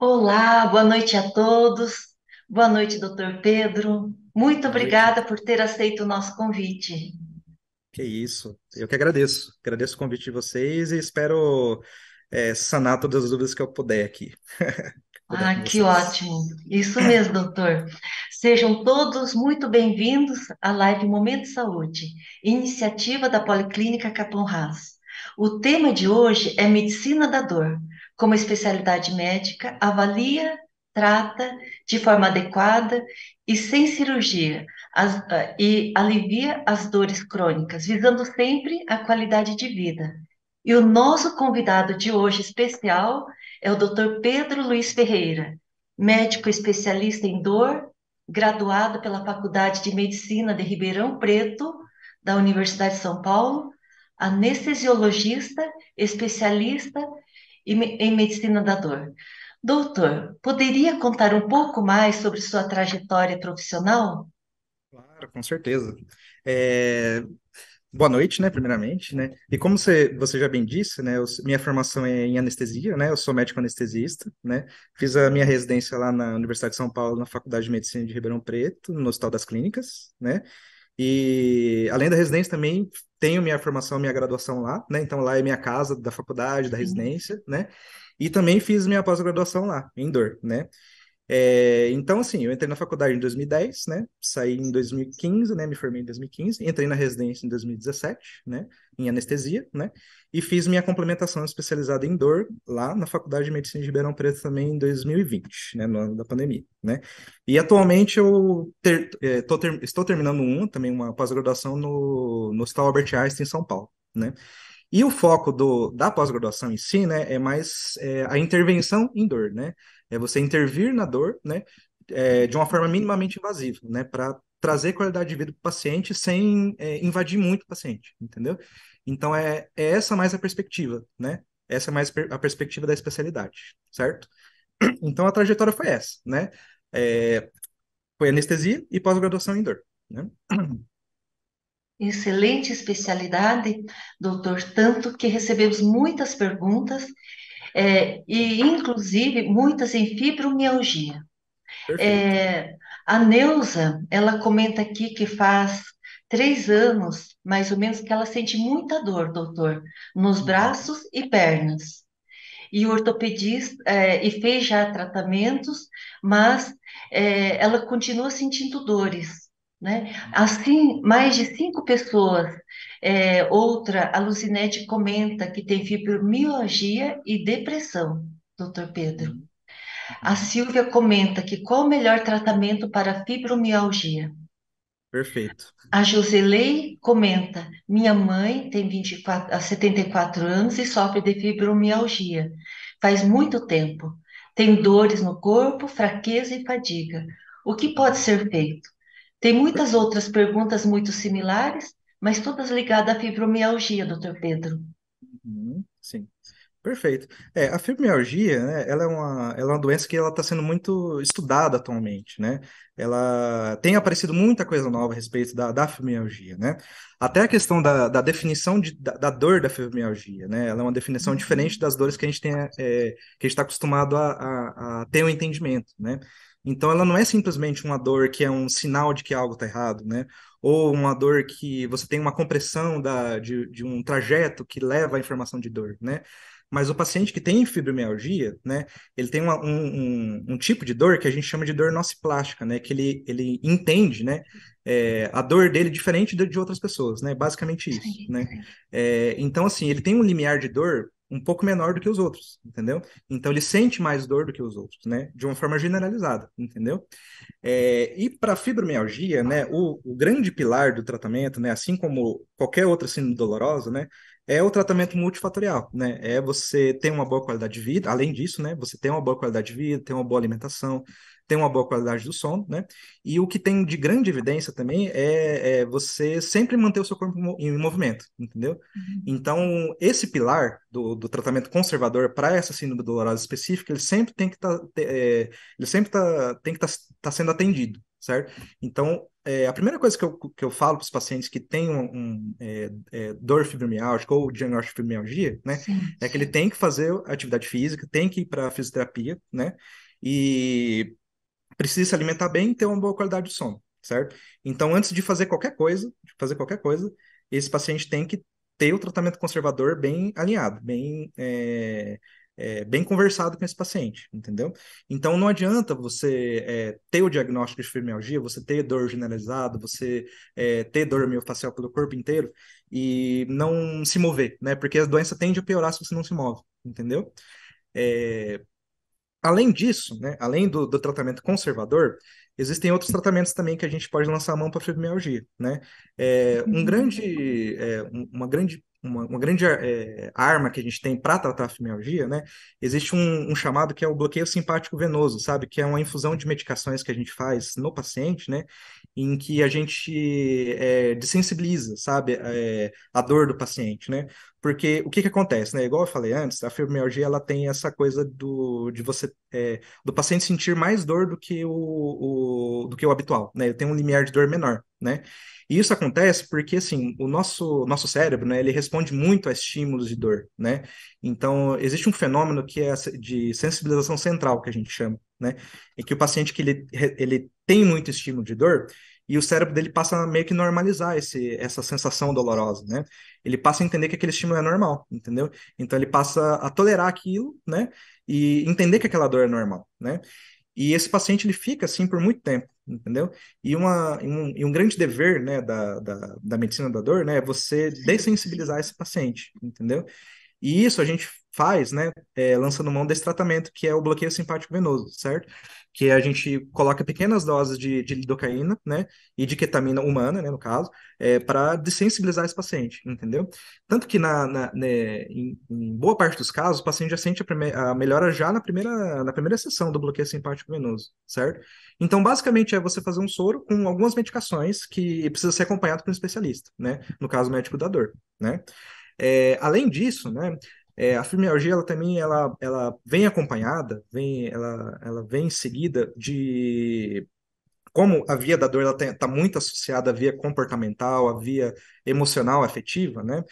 Olá, boa noite a todos. Boa noite, doutor Pedro. Muito Boa noite. obrigada por ter aceito o nosso convite. Que isso. Eu que agradeço. Agradeço o convite de vocês e espero sanar todas as dúvidas que eu puder aqui. Puder com Ah, que vocês. ótimo. Isso mesmo, doutor. Sejam todos muito bem-vindos à live Momento Saúde, iniciativa da Policlínica Capão Haas. O tema de hoje é medicina da dor. Como especialidade médica, avalia, trata de forma adequada e sem cirurgia e alivia as dores crônicas, visando sempre a qualidade de vida. E o nosso convidado de hoje especial é o Dr. Pedro Luiz Ferreira, médico especialista em dor, graduado pela Faculdade de Medicina de Ribeirão Preto, da Universidade de São Paulo, anestesiologista, especialista em medicina da dor. Doutor, poderia contar um pouco mais sobre sua trajetória profissional? Claro, com certeza. É, Boa noite, né, primeiramente, né? E como você já bem disse, né, minha formação é em anestesia, né? Eu sou médico anestesista, né? Fiz a minha residência lá na Universidade de São Paulo, na Faculdade de Medicina de Ribeirão Preto, no Hospital das Clínicas, né? E além da residência também tenho minha formação, minha graduação lá, né? Então lá é minha casa da faculdade, da Sim. residência, né? E também fiz minha pós-graduação lá, em dor, né? Então, assim, eu entrei na faculdade em 2010, né? Saí em 2015, né? Me formei em 2015, entrei na residência em 2017, né? Em anestesia, né? E fiz minha complementação especializada em dor lá na Faculdade de Medicina de Ribeirão Preto também em 2020, né? No ano da pandemia, né? E atualmente estou terminando também uma pós-graduação no Hospital Albert Einstein em São Paulo, né? E o foco da pós-graduação em si, né, é mais a intervenção em dor, né? É você intervir na dor, né, de uma forma minimamente invasiva, né, para trazer qualidade de vida para o paciente sem invadir muito o paciente, entendeu? Então é essa mais a perspectiva, né? Essa é mais a perspectiva da especialidade, certo? Então a trajetória foi essa, né? É, Foi anestesia e pós-graduação em dor, né? Excelente especialidade, doutor, tanto que recebemos muitas perguntas, e inclusive muitas em fibromialgia. Perfeito. É, a Neuza, ela comenta aqui que faz 3 anos, mais ou menos, que ela sente muita dor, doutor, nos Uhum. braços e pernas. E o ortopedista, e fez já tratamentos, mas ela continua sentindo dores, né? Assim, mais de 5 pessoas. Outra, a Lucinete comenta que tem fibromialgia e depressão, doutor Pedro. Uhum. A Uhum. Silvia comenta que qual o melhor tratamento para fibromialgia? Perfeito. A Joselei comenta: minha mãe tem 24 a 74 anos e sofre de fibromialgia. Faz muito tempo. Tem dores no corpo, fraqueza e fadiga. O que pode Uhum. ser feito? Tem muitas Perfeito. outras perguntas muito similares, mas todas ligadas à fibromialgia, doutor Pedro. Uhum. Sim. Perfeito. A fibromialgia, né, ela é uma doença que ela está sendo muito estudada atualmente, né? Ela tem aparecido muita coisa nova a respeito da fibromialgia, né? Até a questão da definição da dor da fibromialgia, né? Ela é uma definição diferente das dores que a gente tem, que a gente está acostumado a ter um entendimento, né? Então, ela não é simplesmente uma dor que é um sinal de que algo está errado, né? Ou uma dor que você tem uma compressão de um trajeto que leva à informação de dor, né? Mas o paciente que tem fibromialgia, né, ele tem um tipo de dor que a gente chama de dor nociplástica, né, que ele entende, né, a dor dele diferente de outras pessoas, né, basicamente isso, Sim. né. Então, assim, ele tem um limiar de dor um pouco menor do que os outros, entendeu? Então, ele sente mais dor do que os outros, né, de uma forma generalizada, entendeu? E para fibromialgia, né, o grande pilar do tratamento, né, assim como qualquer outra síndrome dolorosa, né, é o tratamento multifatorial, né? É você ter uma boa qualidade de vida, além disso, né, você ter uma boa qualidade de vida, ter uma boa alimentação, ter uma boa qualidade do sono, né? E o que tem de grande evidência também é você sempre manter o seu corpo em movimento, entendeu? Então, esse pilar do tratamento conservador para essa síndrome dolorosa específica, ele sempre tem que estar tem que estar sendo atendido, certo? Então, a primeira coisa que eu falo para os pacientes que têm dor fibromialgia ou diagnóstico de fibromialgia, né, Sim, é que ele tem que fazer atividade física, tem que ir para fisioterapia, né, e precisa se alimentar bem e ter uma boa qualidade de sono, certo? Então, antes de fazer qualquer coisa, esse paciente tem que ter o tratamento conservador bem alinhado, bem conversado com esse paciente, entendeu? Então, não adianta você ter o diagnóstico de fibromialgia, você ter dor generalizada, você ter dor miofascial pelo corpo inteiro e não se mover, né? Porque a doença tende a piorar se você não se move, entendeu? É, Além disso, né, além do tratamento conservador, existem outros tratamentos também que a gente pode lançar a mão para fibromialgia, né? Uma grande arma que a gente tem para tratar a fibromialgia, né? Existe um chamado que é o bloqueio simpático venoso, sabe? Que é uma infusão de medicações que a gente faz no paciente, né? Em que a gente desensibiliza, sabe? A dor do paciente, né? Porque o que que acontece, né? Igual eu falei antes, a fibromialgia ela tem essa coisa do paciente sentir mais dor do que o habitual, né? Ele tem um limiar de dor menor, né? E isso acontece porque, assim, o nosso cérebro, né, ele responde muito a estímulos de dor, né? Então, existe um fenômeno que é de sensibilização central, que a gente chama, né? Em que o paciente que ele tem muito estímulo de dor, e o cérebro dele passa a meio que normalizar essa sensação dolorosa, né? Ele passa a entender que aquele estímulo é normal, entendeu? Então ele passa a tolerar aquilo, né? E entender que aquela dor é normal, né? E esse paciente ele fica assim por muito tempo, entendeu? E um grande dever, né, da medicina da dor, né, é você sim. dessensibilizar esse paciente, entendeu? E isso a gente faz, né, lançando mão desse tratamento que é o bloqueio simpático venoso, certo? Que a gente coloca pequenas doses de lidocaína, né, e de ketamina humana, né, no caso, para dessensibilizar esse paciente, entendeu? Tanto que em boa parte dos casos, o paciente já sente a melhora já na primeira sessão do bloqueio simpático venoso, certo? Então, basicamente, é você fazer um soro com algumas medicações que precisa ser acompanhado por um especialista, né? No caso, médico da dor, né? Além disso, né, a fibromialgia ela também ela vem acompanhada, ela vem em seguida de como a via da dor ela está muito associada à via comportamental, à via emocional, afetiva, né?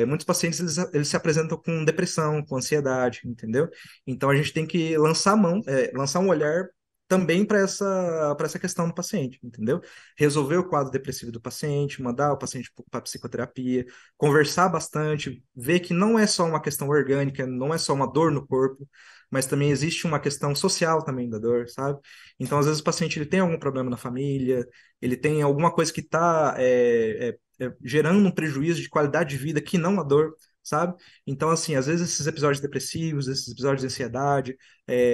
Muitos pacientes eles se apresentam com depressão, com ansiedade, entendeu? Então a gente tem que lançar a mão, lançar um olhar também para essa questão do paciente, entendeu? Resolver o quadro depressivo do paciente, mandar o paciente para psicoterapia, conversar bastante, ver que não é só uma questão orgânica, não é só uma dor no corpo, mas também existe uma questão social também da dor, sabe? Então, às vezes, o paciente ele tem algum problema na família, ele tem alguma coisa que está gerando um prejuízo de qualidade de vida que não a dor, sabe? Então, assim, às vezes esses episódios depressivos, esses episódios de ansiedade,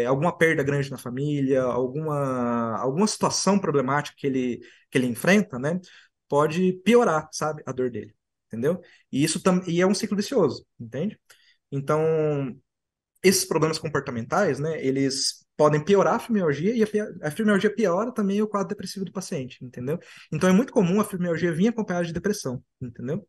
alguma perda grande na família, alguma situação problemática que ele enfrenta, né? Pode piorar, sabe? A dor dele, entendeu? E é um ciclo vicioso, entende? Então, esses problemas comportamentais, né, eles podem piorar a fibromialgia e a fibromialgia piora também o quadro depressivo do paciente, entendeu? Então é muito comum a fibromialgia vir acompanhada de depressão, entendeu?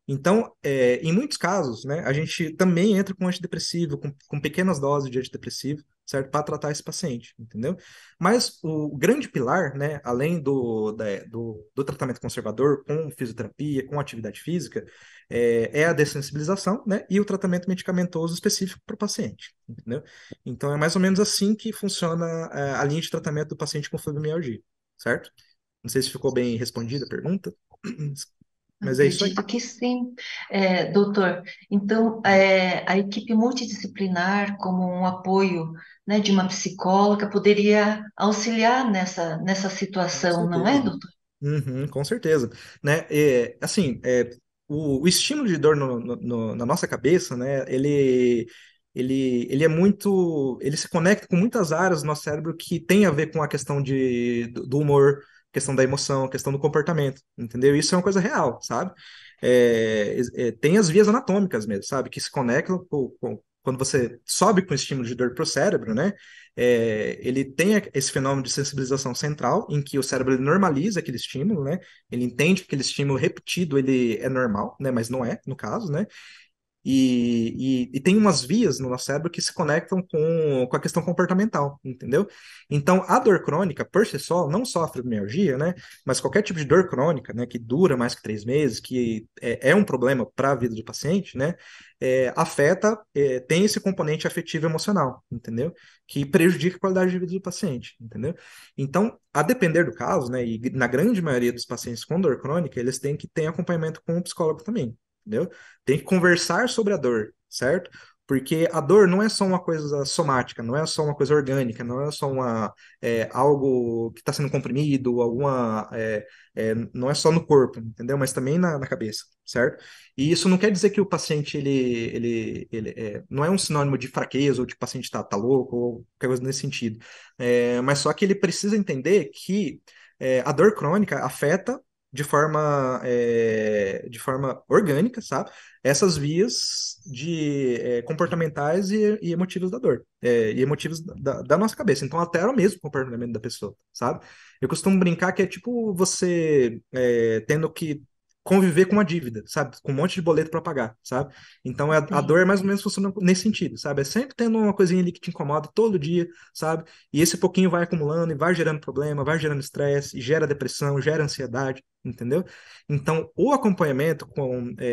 Então, em muitos casos, né, a gente também entra com antidepressivo, com pequenas doses de antidepressivo, certo? Para tratar esse paciente, entendeu? Mas o grande pilar, né, além do tratamento conservador, com fisioterapia, com atividade física, a dessensibilização, né, e o tratamento medicamentoso específico para o paciente, entendeu? Então, é mais ou menos assim que funciona a linha de tratamento do paciente com fibromialgia, certo? Não sei se ficou bem respondida a pergunta, mas é isso aí. Acredito que sim, doutor. Então, a equipe multidisciplinar, como um apoio, né, de uma psicóloga, poderia auxiliar nessa Com situação, não é, certeza. doutor? Uhum, com certeza, né? Assim, o estímulo de dor na nossa cabeça, né? Ele é muito, ele se conecta com muitas áreas do nosso cérebro que tem a ver com a questão do humor, questão da emoção, questão do comportamento, entendeu? Isso é uma coisa real, sabe? Tem as vias anatômicas mesmo, sabe? Que se conectam quando você sobe com estímulo de dor para o cérebro, né? Ele tem esse fenômeno de sensibilização central, em que o cérebro ele normaliza aquele estímulo, né? Ele entende que aquele estímulo repetido ele é normal, né? Mas não é, no caso, né? E tem umas vias no nosso cérebro que se conectam com a questão comportamental, entendeu? Então, a dor crônica, por si só, não só a fibromialgia, né? Mas qualquer tipo de dor crônica, né? Que dura mais que 3 meses, que é um problema para a vida do paciente, né? Afeta, tem esse componente afetivo emocional, entendeu? Que prejudica a qualidade de vida do paciente, entendeu? Então, a depender do caso, né? E na grande maioria dos pacientes com dor crônica, eles têm que ter acompanhamento com um psicólogo também, entendeu? Tem que conversar sobre a dor, certo? Porque a dor não é só uma coisa somática, não é só uma coisa orgânica, não é só algo que está sendo comprimido, não é só no corpo, entendeu? Mas também na cabeça, certo? E isso não quer dizer que o paciente não é um sinônimo de fraqueza ou de que o paciente tá louco ou qualquer coisa nesse sentido. Mas só que ele precisa entender que a dor crônica afeta de forma orgânica, sabe? Essas vias comportamentais e emotivas da dor, e emotivas da nossa cabeça. Então, altera mesmo o comportamento da pessoa, sabe? Eu costumo brincar que é tipo você tendo que conviver com uma dívida, sabe? Com um monte de boleto para pagar, sabe? Então, a dor é Sim. mais ou menos funciona nesse sentido, sabe? É sempre tendo uma coisinha ali que te incomoda todo dia, sabe? E esse pouquinho vai acumulando e vai gerando problema, vai gerando estresse, e gera depressão, gera ansiedade, entendeu? Então, o acompanhamento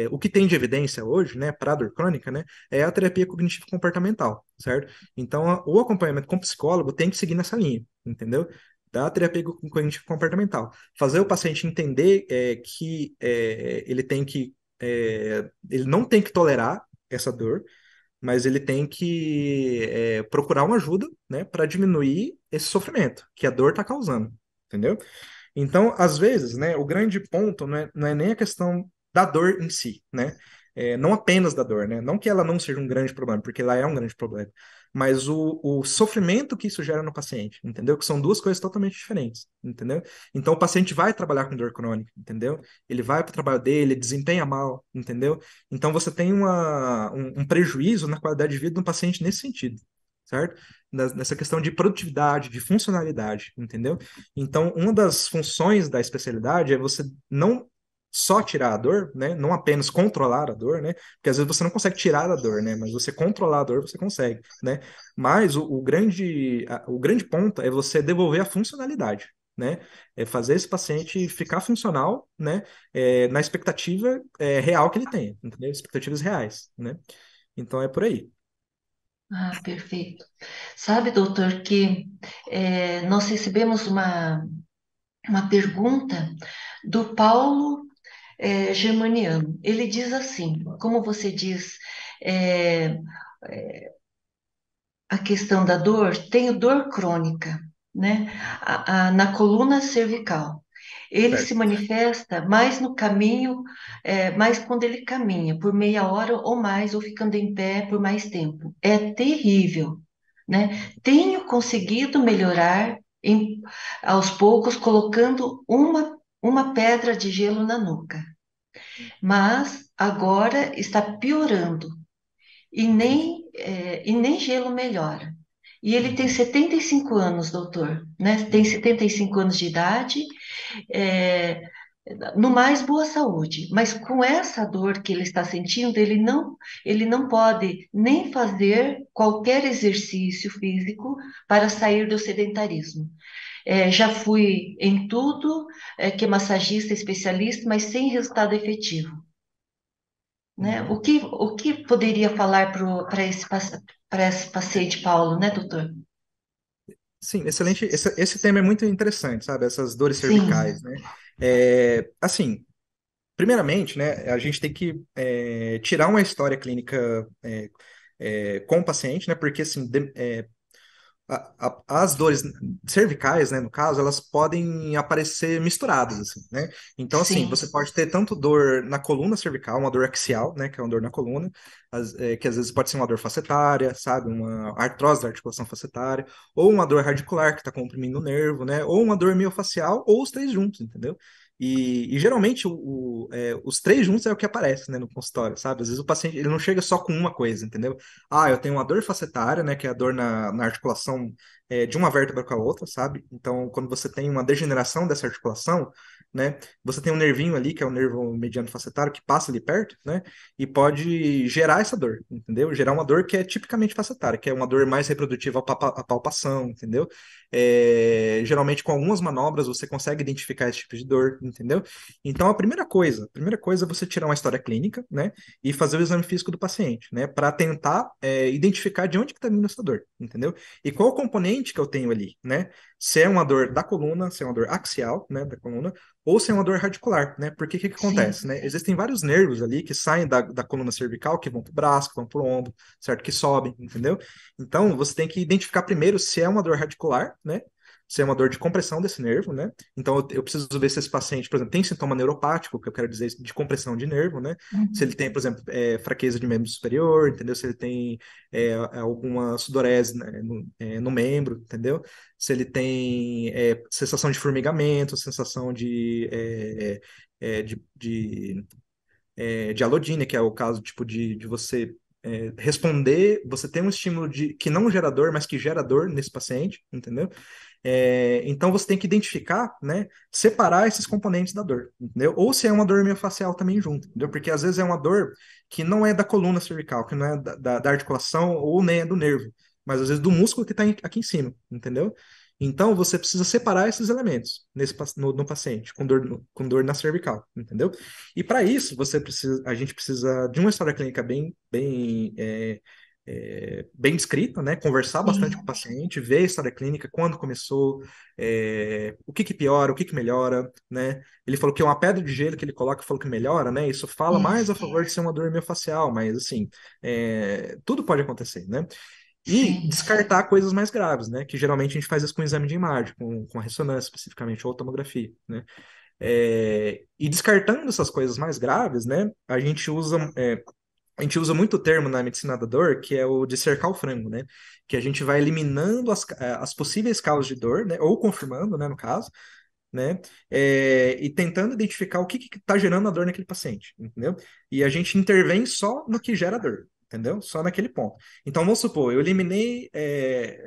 o que tem de evidência hoje, né, para dor crônica, né, é a terapia cognitivo-comportamental, certo? Então, o acompanhamento com psicólogo tem que seguir nessa linha, entendeu? Da terapia cognitivo-comportamental. Fazer o paciente entender que ele não tem que tolerar essa dor, mas ele tem que procurar uma ajuda, né, para diminuir esse sofrimento que a dor está causando, entendeu? Então, às vezes, né, o grande ponto não é nem a questão da dor em si, né? Não apenas da dor, né? Não que ela não seja um grande problema, porque ela é um grande problema, mas o sofrimento que isso gera no paciente, entendeu? Que são duas coisas totalmente diferentes, entendeu? Então, o paciente vai trabalhar com dor crônica, entendeu? Ele vai para o trabalho dele, desempenha mal, entendeu? Então, você tem um prejuízo na qualidade de vida do paciente nesse sentido, certo? Nessa questão de produtividade, de funcionalidade, entendeu? Então, uma das funções da especialidade é você não só tirar a dor, né? Não apenas controlar a dor, né? Porque às vezes você não consegue tirar a dor, né? Mas você controlar a dor, você consegue, né? Mas o grande ponto é você devolver a funcionalidade, né? É fazer esse paciente ficar funcional, né? Na expectativa real que ele tem, entendeu? Expectativas reais, né? Então é por aí. Ah, perfeito. Sabe, doutor, que nós recebemos uma pergunta do Paulo Germaniano. Ele diz assim, como você diz, é, a questão da dor, tenho dor crônica, né? Na coluna cervical. Ele se Certo. manifesta mais no caminho, mais quando ele caminha, por meia hora ou mais, ou ficando em pé por mais tempo. É terrível, né? Tenho conseguido melhorar aos poucos, colocando uma pedra de gelo na nuca, mas agora está piorando Entendi. e nem gelo melhora. E ele tem Uhum. 75 anos, doutor, né? Tem Uhum. 75 anos de idade, é, no mais boa saúde, mas com essa dor que ele está sentindo, ele não pode nem fazer qualquer exercício físico para sair do sedentarismo. Já fui em tudo, que é massagista especialista, mas sem resultado efetivo, né? Uhum. O que poderia falar para esse paciente Paulo, né, doutor? Sim, excelente. Esse tema é muito interessante, sabe? Essas dores cervicais, Sim, né? Assim, primeiramente, né, a gente tem que tirar uma história clínica com o paciente, né? Porque, assim, as dores cervicais, né, no caso, elas podem aparecer misturadas, assim, né? Então, assim, sim, você pode ter tanto dor na coluna cervical, uma dor axial, né, que é uma dor na coluna, que às vezes pode ser uma dor facetária, sabe, uma artrose da articulação facetária, ou uma dor radicular que está comprimindo o nervo, né, ou uma dor miofacial, ou os três juntos, entendeu? E geralmente os três juntos é o que aparece, né, no consultório, sabe? Às vezes o paciente ele não chega só com uma coisa, entendeu? Ah, eu tenho uma dor facetária, né, que é a dor na articulação de uma vértebra com a outra, sabe? Então, quando você tem uma degeneração dessa articulação, né? Você tem um nervinho ali, que é o nervo mediano facetário, que passa ali perto, né? E pode gerar essa dor, entendeu? Gerar uma dor que é tipicamente facetária, que é uma dor mais reprodutiva à palpação, entendeu? Geralmente com algumas manobras você consegue identificar esse tipo de dor, entendeu? Então a primeira coisa é você tirar uma história clínica, né? E fazer o exame físico do paciente, né? Para tentar identificar de onde que está vindo essa dor, entendeu? E qual o componente que eu tenho ali, né? Se é uma dor da coluna, se é uma dor axial, né, da coluna, ou se é uma dor radicular, né? Porque o que que acontece, Sim, né? Existem vários nervos ali que saem da coluna cervical, que vão para o braço, que vão para o ombro, certo? Que sobem, entendeu? Então, você tem que identificar primeiro se é uma dor radicular, né? Se é uma dor de compressão desse nervo, né? Então, eu preciso ver se esse paciente, por exemplo, tem sintoma neuropático, que eu quero dizer de compressão de nervo, né? Se ele uhum, tem, por exemplo, fraqueza de membro superior, entendeu? Se ele tem alguma sudorese, né, no membro, entendeu? Se ele tem sensação de formigamento, sensação de alodínia, que é o caso tipo de você responder, você tem um estímulo que não gera dor, mas que gera dor nesse paciente, entendeu? Então você tem que identificar, né, separar esses componentes da dor, entendeu? Ou se é uma dor miofascial também junto, entendeu? Porque às vezes é uma dor que não é da coluna cervical, que não é da articulação ou nem é do nervo, mas às vezes do músculo que está aqui em cima, entendeu? Então você precisa separar esses elementos no paciente com dor na cervical, entendeu? E para isso a gente precisa de uma história clínica bem descrita, né? Conversar bastante com o sim, paciente, ver a história clínica, quando começou, o que que piora, o que que melhora, né? Ele falou que é uma pedra de gelo que ele coloca, falou que melhora, né? Isso fala mais a isso, favor de ser uma dor miofascial, mas assim, tudo pode acontecer, né? E sim, descartar coisas mais graves, né? Que geralmente a gente faz isso com exame de imagem, com a ressonância especificamente, ou tomografia, né? E descartando essas coisas mais graves, né? A gente usa muito o termo na medicina da dor, que é o de cercar o frango, né? Que a gente vai eliminando as possíveis causas de dor, né? Ou confirmando, né, no caso, né? E tentando identificar o que está gerando a dor naquele paciente, entendeu? E a gente intervém só no que gera dor, entendeu? Só naquele ponto. Então, vamos supor, eu eliminei,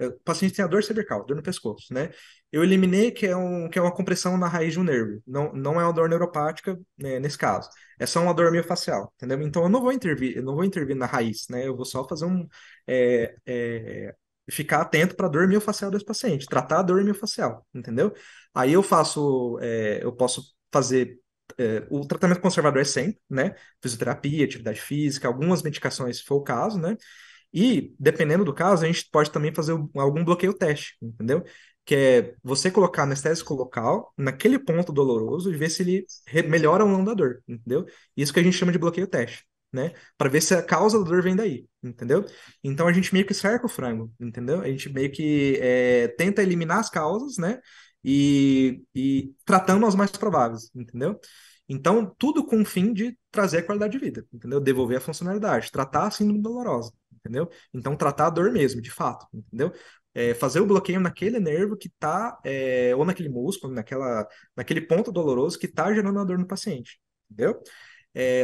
o paciente tem a dor cervical, dor no pescoço, né? Eu eliminei que é uma compressão na raiz de um nervo. Não, não é uma dor neuropática, né, nesse caso. É só uma dor miofascial, entendeu? Então, eu não vou intervir na raiz, né? Eu vou só fazer é, é, ficar atento para a dor miofascial desse paciente, tratar a dor miofascial, entendeu? Aí eu posso fazer o tratamento conservador é sempre, né? Fisioterapia, atividade física, algumas medicações, se for o caso, né? E, dependendo do caso, a gente pode também fazer algum bloqueio teste, entendeu? Que é você colocar anestésico local naquele ponto doloroso e ver se ele melhora ou não da dor, entendeu? Isso que a gente chama de bloqueio teste, né? Para ver se a causa da dor vem daí, entendeu? Então a gente meio que cerca o frango, entendeu? A gente meio que tenta eliminar as causas, né? E tratando as mais prováveis, entendeu? Então, tudo com o fim de trazer a qualidade de vida, entendeu? Devolver a funcionalidade, tratar a síndrome dolorosa, entendeu? Então, tratar a dor mesmo, de fato, entendeu? Fazer o bloqueio naquele nervo que está, ou naquele músculo, naquele ponto doloroso que está gerando a dor no paciente, entendeu?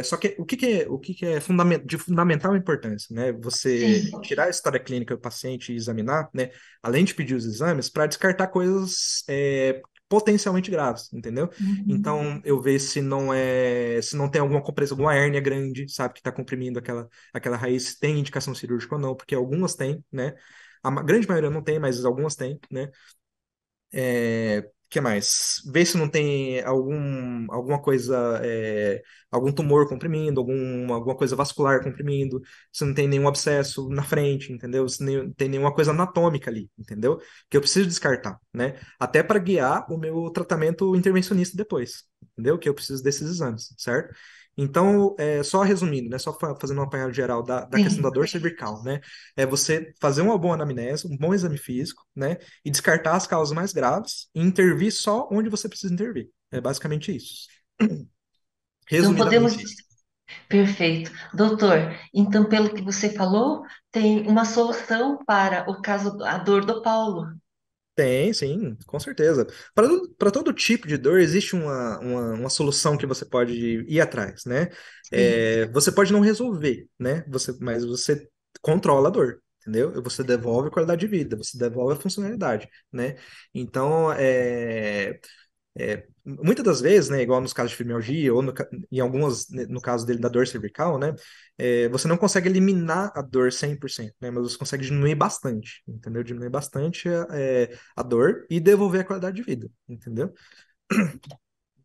Só que o que que é de fundamental importância, né? Você sim, tirar a história clínica do paciente e examinar, né? Além de pedir os exames, para descartar coisas potencialmente graves, entendeu? uhum, Então, eu ver se não tem alguma compressão, alguma hérnia grande, sabe, que está comprimindo aquela raiz, se tem indicação cirúrgica ou não, porque algumas têm, né? Grande maioria não tem, mas algumas têm, né? Que mais? Ver se não tem alguma coisa, algum tumor comprimindo, alguma coisa vascular comprimindo, se não tem nenhum abscesso na frente, entendeu? Se nem, tem nenhuma coisa anatômica ali, entendeu? Que eu preciso descartar, né? Até para guiar o meu tratamento intervencionista depois, entendeu? Que eu preciso desses exames, certo? Então, só resumindo, né? Só fazendo um apanhado geral da questão da sim. dor cervical, né? É você fazer uma boa anamnese, um bom exame físico, né? E descartar as causas mais graves e intervir só onde você precisa intervir. É basicamente isso. Então podemos. Resumidamente isso. Perfeito. Doutor, então, pelo que você falou, tem uma solução para o caso da dor do Paulo. Tem, sim, com certeza. Para todo tipo de dor, existe uma solução que você pode ir atrás, né? Sim. Você pode não resolver, né? Mas você controla a dor, entendeu? Você devolve a qualidade de vida, você devolve a funcionalidade, né? Então, Muitas das vezes, né, igual nos casos de fibromialgia, ou em algumas, né, no caso dele da dor cervical, né, você não consegue eliminar a dor 100%, né, mas você consegue diminuir bastante, entendeu? Diminuir bastante a dor e devolver a qualidade de vida, entendeu?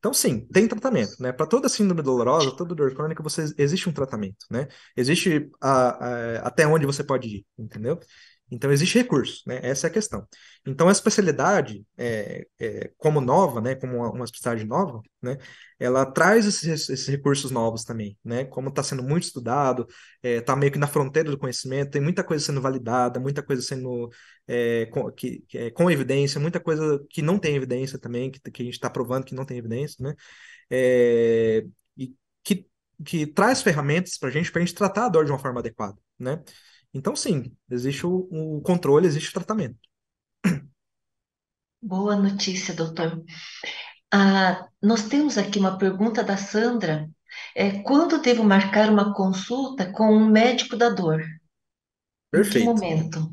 Então, sim, tem tratamento, né? Para toda síndrome dolorosa, toda dor crônica, existe um tratamento, né? Existe até onde você pode ir, entendeu? Então, existe recurso, né? Essa é a questão. Então, a especialidade, como nova, né? Como uma especialidade nova, né? Ela traz esses recursos novos também, né? Como está sendo muito estudado, está meio que na fronteira do conhecimento, tem muita coisa sendo validada, muita coisa sendo com evidência, muita coisa que não tem evidência também, que a gente está provando que não tem evidência, né? E que traz ferramentas para a gente tratar a dor de uma forma adequada, né? Então, sim, existe o controle, existe o tratamento. Boa notícia, doutor. Ah, nós temos aqui uma pergunta da Sandra. Quando devo marcar uma consulta com um médico da dor? Em que Perfeito. momento?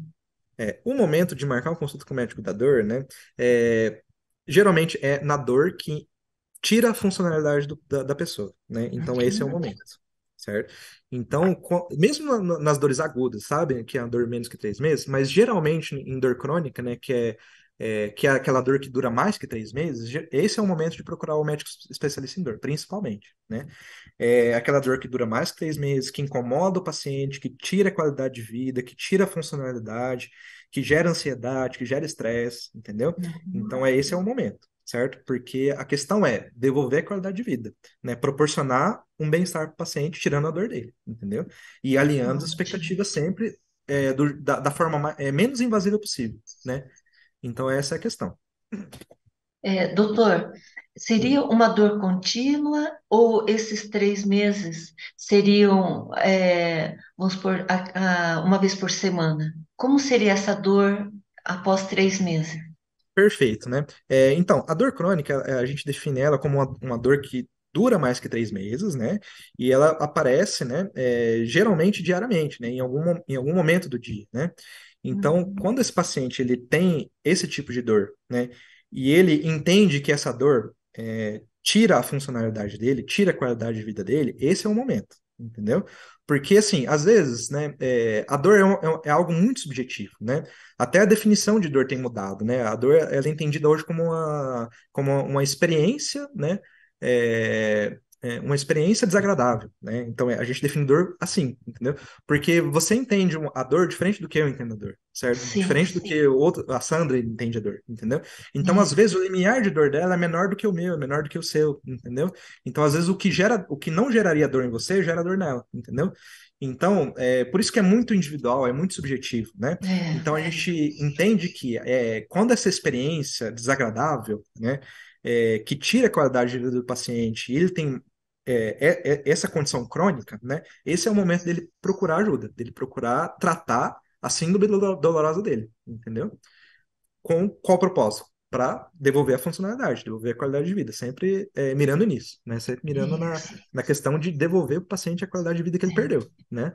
O momento de marcar uma consulta com o médico da dor, né? é, Geralmente é na dor que tira a funcionalidade da pessoa, né? Então esse é o Uhum. momento, certo? Então, mesmo nas dores agudas, sabe? Que é a dor menos que 3 meses, mas geralmente em dor crônica, né? Que é aquela dor que dura mais que 3 meses, esse é o momento de procurar o médico especialista em dor, principalmente, né? Aquela dor que dura mais que 3 meses, que incomoda o paciente, que tira a qualidade de vida, que tira a funcionalidade, que gera ansiedade, que gera estresse, entendeu? Então, Uhum. esse é o momento, certo? Porque a questão é devolver a qualidade de vida, né? Proporcionar um bem-estar para o paciente, tirando a dor dele, entendeu? E alinhando as Ótimo. expectativas sempre da forma menos invasiva possível, né? Então, essa é a questão. Doutor, seria Hum. uma dor contínua ou esses 3 meses seriam, vamos supor, uma vez por semana? Como seria essa dor após 3 meses? Perfeito, né? Então, a dor crônica, a gente define ela como uma dor que dura mais que 3 meses, né? E ela aparece, né? Geralmente diariamente, né? Em algum momento do dia, né? Então, Uhum. quando esse paciente ele tem esse tipo de dor, né? E ele entende que essa dor tira a funcionalidade dele, tira a qualidade de vida dele, esse é o momento, entendeu? Porque, assim, às vezes, né? A dor é algo muito subjetivo, né? Até a definição de dor tem mudado, né? A dor ela é entendida hoje como uma experiência, né? Uma experiência desagradável, né? Então a gente define dor assim, entendeu? Porque você entende a dor diferente do que eu entendo a dor, certo? Sim, Diferente do que a Sandra entende a dor, entendeu? Então às vezes isso. o limiar de dor dela é menor do que o meu, é menor do que o seu, entendeu? Então às vezes o que não geraria dor em você gera dor nela, entendeu? Então, por isso que é muito individual, é muito subjetivo, né? É, Então a gente entende que quando essa experiência desagradável, né, que tira a qualidade de vida do paciente, e ele tem essa condição crônica, né, esse é o momento dele procurar ajuda, dele procurar tratar a síndrome dolorosa dele, entendeu? Com qual propósito? Para devolver a funcionalidade, devolver a qualidade de vida, sempre mirando nisso, né? Sempre mirando na, isso. na questão de devolver o paciente a qualidade de vida que ele perdeu, né?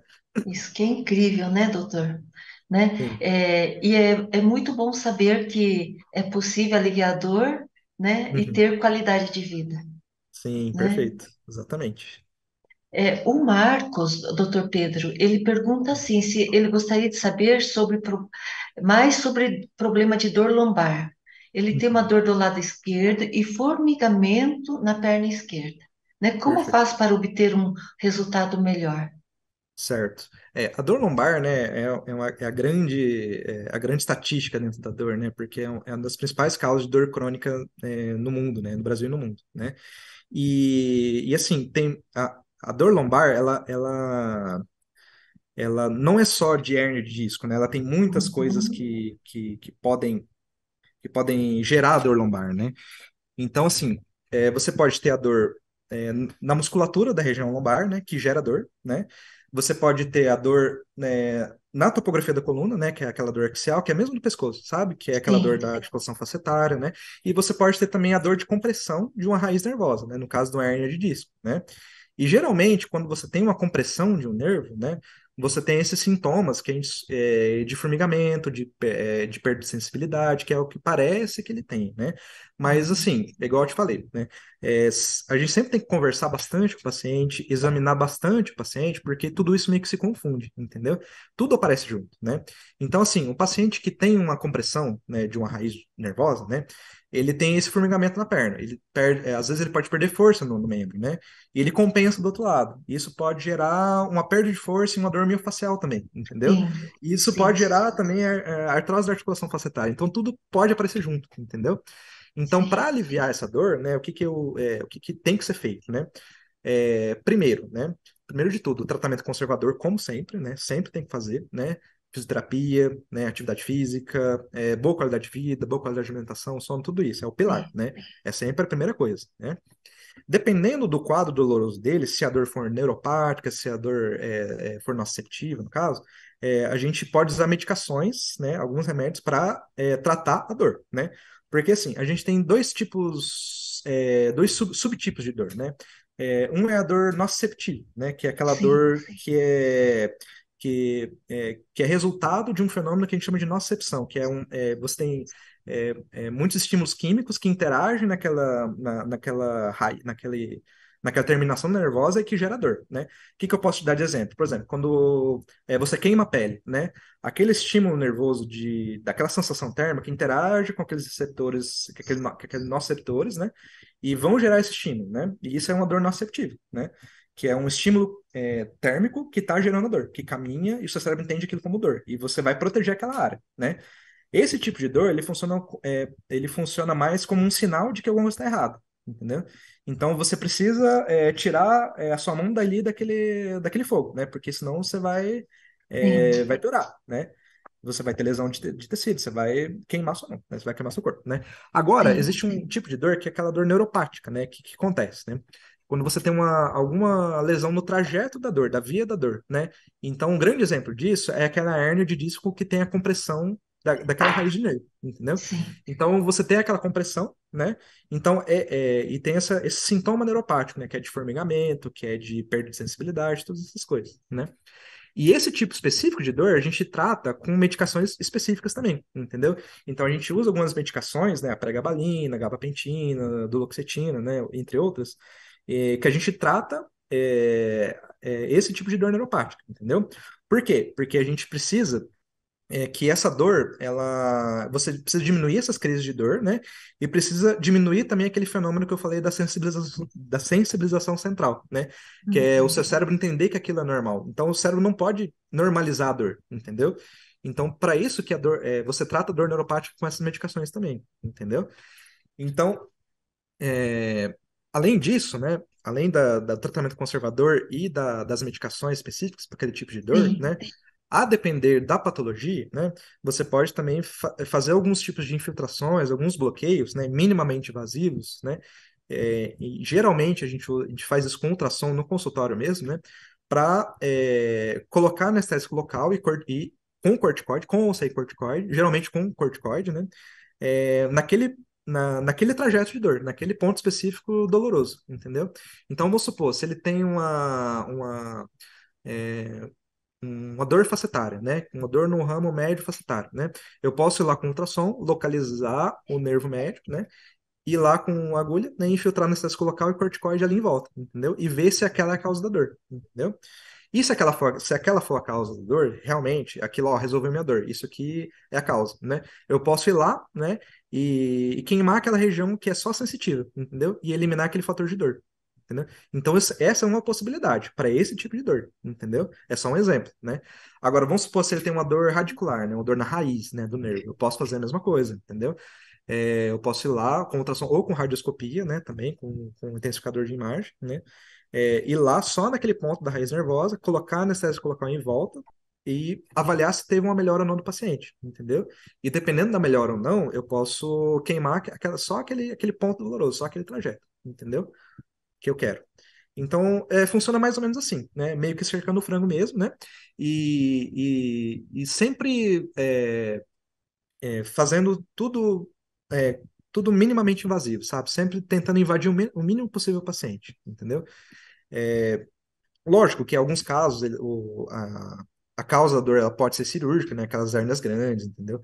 Isso que é incrível, né, doutor? Né? Sim. E é muito bom saber que é possível aliviar a dor, né, e Uhum. ter qualidade de vida, Sim, né? perfeito. Exatamente. O Marcos, doutor Pedro, ele pergunta assim, se ele gostaria de saber mais sobre problema de dor lombar. Ele tem uma Uhum. dor do lado esquerdo e formigamento na perna esquerda, né? Como Perfeito. faz para obter um resultado melhor? Certo. A dor lombar, né, é a grande estatística dentro da dor, né, porque é uma das principais causas de dor crônica no mundo, né, no Brasil e no mundo, né. E assim, tem a dor lombar, ela não é só de hérnia de disco, né, ela tem muitas coisas Uhum. que podem gerar dor lombar, né. Então, assim, você pode ter a dor é, na musculatura da região lombar, né, que gera dor, né? Você pode ter a dor na topografia da coluna, né, que é aquela dor axial, que é mesmo do pescoço, sabe? Que é aquela dor Sim, da articulação facetária, né? E você pode ter também a dor de compressão de uma raiz nervosa, né? No caso de uma hérnia de disco, né? E geralmente, quando você tem uma compressão de um nervo, né? Você tem esses sintomas que de formigamento, de perda de sensibilidade, que é o que parece que ele tem, né? Mas, assim, é igual eu te falei, né? A gente sempre tem que conversar bastante com o paciente, examinar bastante o paciente, porque tudo isso meio que se confunde, entendeu? Tudo aparece junto, né? Então, assim, o paciente que tem uma compressão, né, de uma raiz nervosa, né? Ele tem esse formigamento na perna. Ele perde, às vezes ele pode perder força no membro, né? E ele compensa do outro lado. Isso pode gerar uma perda de força e uma dor miofascial também, entendeu? Sim, E isso pode sim, gerar também a artrose da articulação facetária. Então, tudo pode aparecer junto, entendeu? Então, para sim, aliviar essa dor, né, o que que tem que ser feito, né? Primeiro, né? Primeiro de tudo, o tratamento conservador, como sempre, né? Sempre tem que fazer, né? Fisioterapia, né? Atividade física, boa qualidade de vida, boa qualidade de alimentação, sono, tudo isso. É o pilar, sim, né? É sempre a primeira coisa, né? Dependendo do quadro doloroso dele, se a dor for neuropática, se a dor for nociceptiva, no caso, a gente pode usar medicações, né, alguns remédios para tratar a dor, né? Porque assim, a gente tem dois tipos, subtipos de dor, né? Um é a dor nociceptiva, né, que é aquela sim, dor que é resultado de um fenômeno que a gente chama de nocicepção, que você tem muitos estímulos químicos que interagem naquela terminação nervosa e que gera dor, né? O que que eu posso te dar de exemplo? Por exemplo, quando você queima a pele, né? Aquele estímulo nervoso daquela sensação térmica interage com aqueles receptores, com aqueles nociceptores, né? E vão gerar esse estímulo, né? E isso é uma dor nociceptiva, né? Que é um estímulo térmico que está gerando a dor, que caminha e o seu cérebro entende aquilo como dor. E você vai proteger aquela área, né? Esse tipo de dor, ele funciona mais como um sinal de que alguma coisa está errada, entendeu? Então você precisa tirar a sua mão dali daquele fogo, né? Porque senão você sim, vai piorar, né? Você vai ter lesão de tecido, você vai queimar sua mão, né? Você vai queimar seu corpo, né? Agora, sim, existe um tipo de dor que é aquela dor neuropática, né? Que acontece, né? Quando você tem alguma lesão no trajeto da dor, da via da dor, né? Então, um grande exemplo disso é aquela hérnia de disco que tem a compressão daquela raiz de nervo, entendeu? sim, Então, você tem aquela compressão, né? Então, e tem esse sintoma neuropático, né? Que é de formigamento, que é de perda de sensibilidade, todas essas coisas, né? E esse tipo específico de dor a gente trata com medicações específicas também, entendeu? Então a gente usa algumas medicações, né, a pregabalina, a gabapentina, duloxetina, né, entre outras, que a gente trata esse tipo de dor neuropática, entendeu? Por quê? Porque a gente precisa que essa dor, você precisa diminuir essas crises de dor, né? E precisa diminuir também aquele fenômeno que eu falei da sensibilização central, né? Que é o seu uhum, cérebro entender que aquilo é normal. Então, o cérebro não pode normalizar a dor, entendeu? Então, para isso que a dor, você trata a dor neuropática com essas medicações também, entendeu? Então, é, além disso, né? Além do tratamento conservador e das medicações específicas para aquele tipo de dor, sim, né? A depender da patologia, né, você pode também fazer alguns tipos de infiltrações, alguns bloqueios, né, minimamente invasivos, né, e geralmente a gente faz isso com ultrassom no consultório mesmo, né, para colocar anestésico local e com corticoide, com ou sem corticoide, geralmente com corticoide, né, naquele trajeto de dor, naquele ponto específico doloroso, entendeu? Então, vamos supor, se ele tem é, uma dor facetária, né? Uma dor no ramo médio facetário, né? Eu posso ir lá com ultrassom, localizar o nervo médio, né? Ir lá com agulha, né? Infiltrar no anestésico local e corticoide ali em volta, entendeu? E ver se aquela é a causa da dor, entendeu? E se aquela for a causa da dor, realmente, aquilo, ó, resolveu minha dor. Isso aqui é a causa, né? Eu posso ir lá, né? E queimar aquela região que é só sensitiva, entendeu? E eliminar aquele fator de dor. Entendeu? Então, essa é uma possibilidade para esse tipo de dor, entendeu? É só um exemplo, né? Agora, vamos supor se ele tem uma dor radicular, né? Uma dor na raiz, né, do nervo. Eu posso fazer a mesma coisa, entendeu? Eu posso ir lá com ultrassom ou com radioscopia, né? Também com intensificador de imagem, né? Ir lá só naquele ponto da raiz nervosa, colocar anestésico local em volta e avaliar se teve uma melhora ou não do paciente, entendeu? E dependendo da melhora ou não, eu posso queimar só aquele ponto doloroso, só aquele trajeto, entendeu? Que eu quero. Então, funciona mais ou menos assim, né? Meio que cercando o frango mesmo, né? E sempre fazendo tudo minimamente invasivo, sabe? Sempre tentando invadir o mínimo possível o paciente, entendeu? Lógico que em alguns casos a causa da dor ela pode ser cirúrgica, né? Aquelas hérnias grandes, entendeu?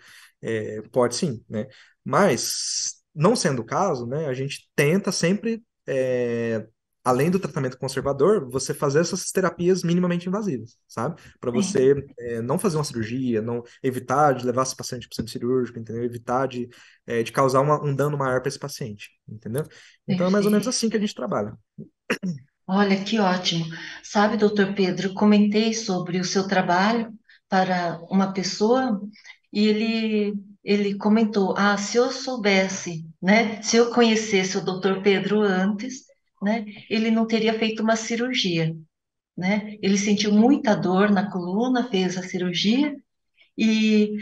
Pode sim, né? Mas não sendo o caso, né, a gente tenta sempre, além do tratamento conservador, você fazer essas terapias minimamente invasivas, sabe? Para Sim, você não fazer uma cirurgia, não evitar de levar esse paciente para o centro cirúrgico, entendeu? Evitar de causar um dano maior para esse paciente, entendeu? Então é mais ou menos perfeito. assim que a gente trabalha. Olha, que ótimo. Sabe, doutor Pedro, comentei sobre o seu trabalho para uma pessoa e ele comentou: Ah, se eu soubesse, né, se eu conhecesse o doutor Pedro antes, né, ele não teria feito uma cirurgia, né? Ele sentiu muita dor na coluna, fez a cirurgia e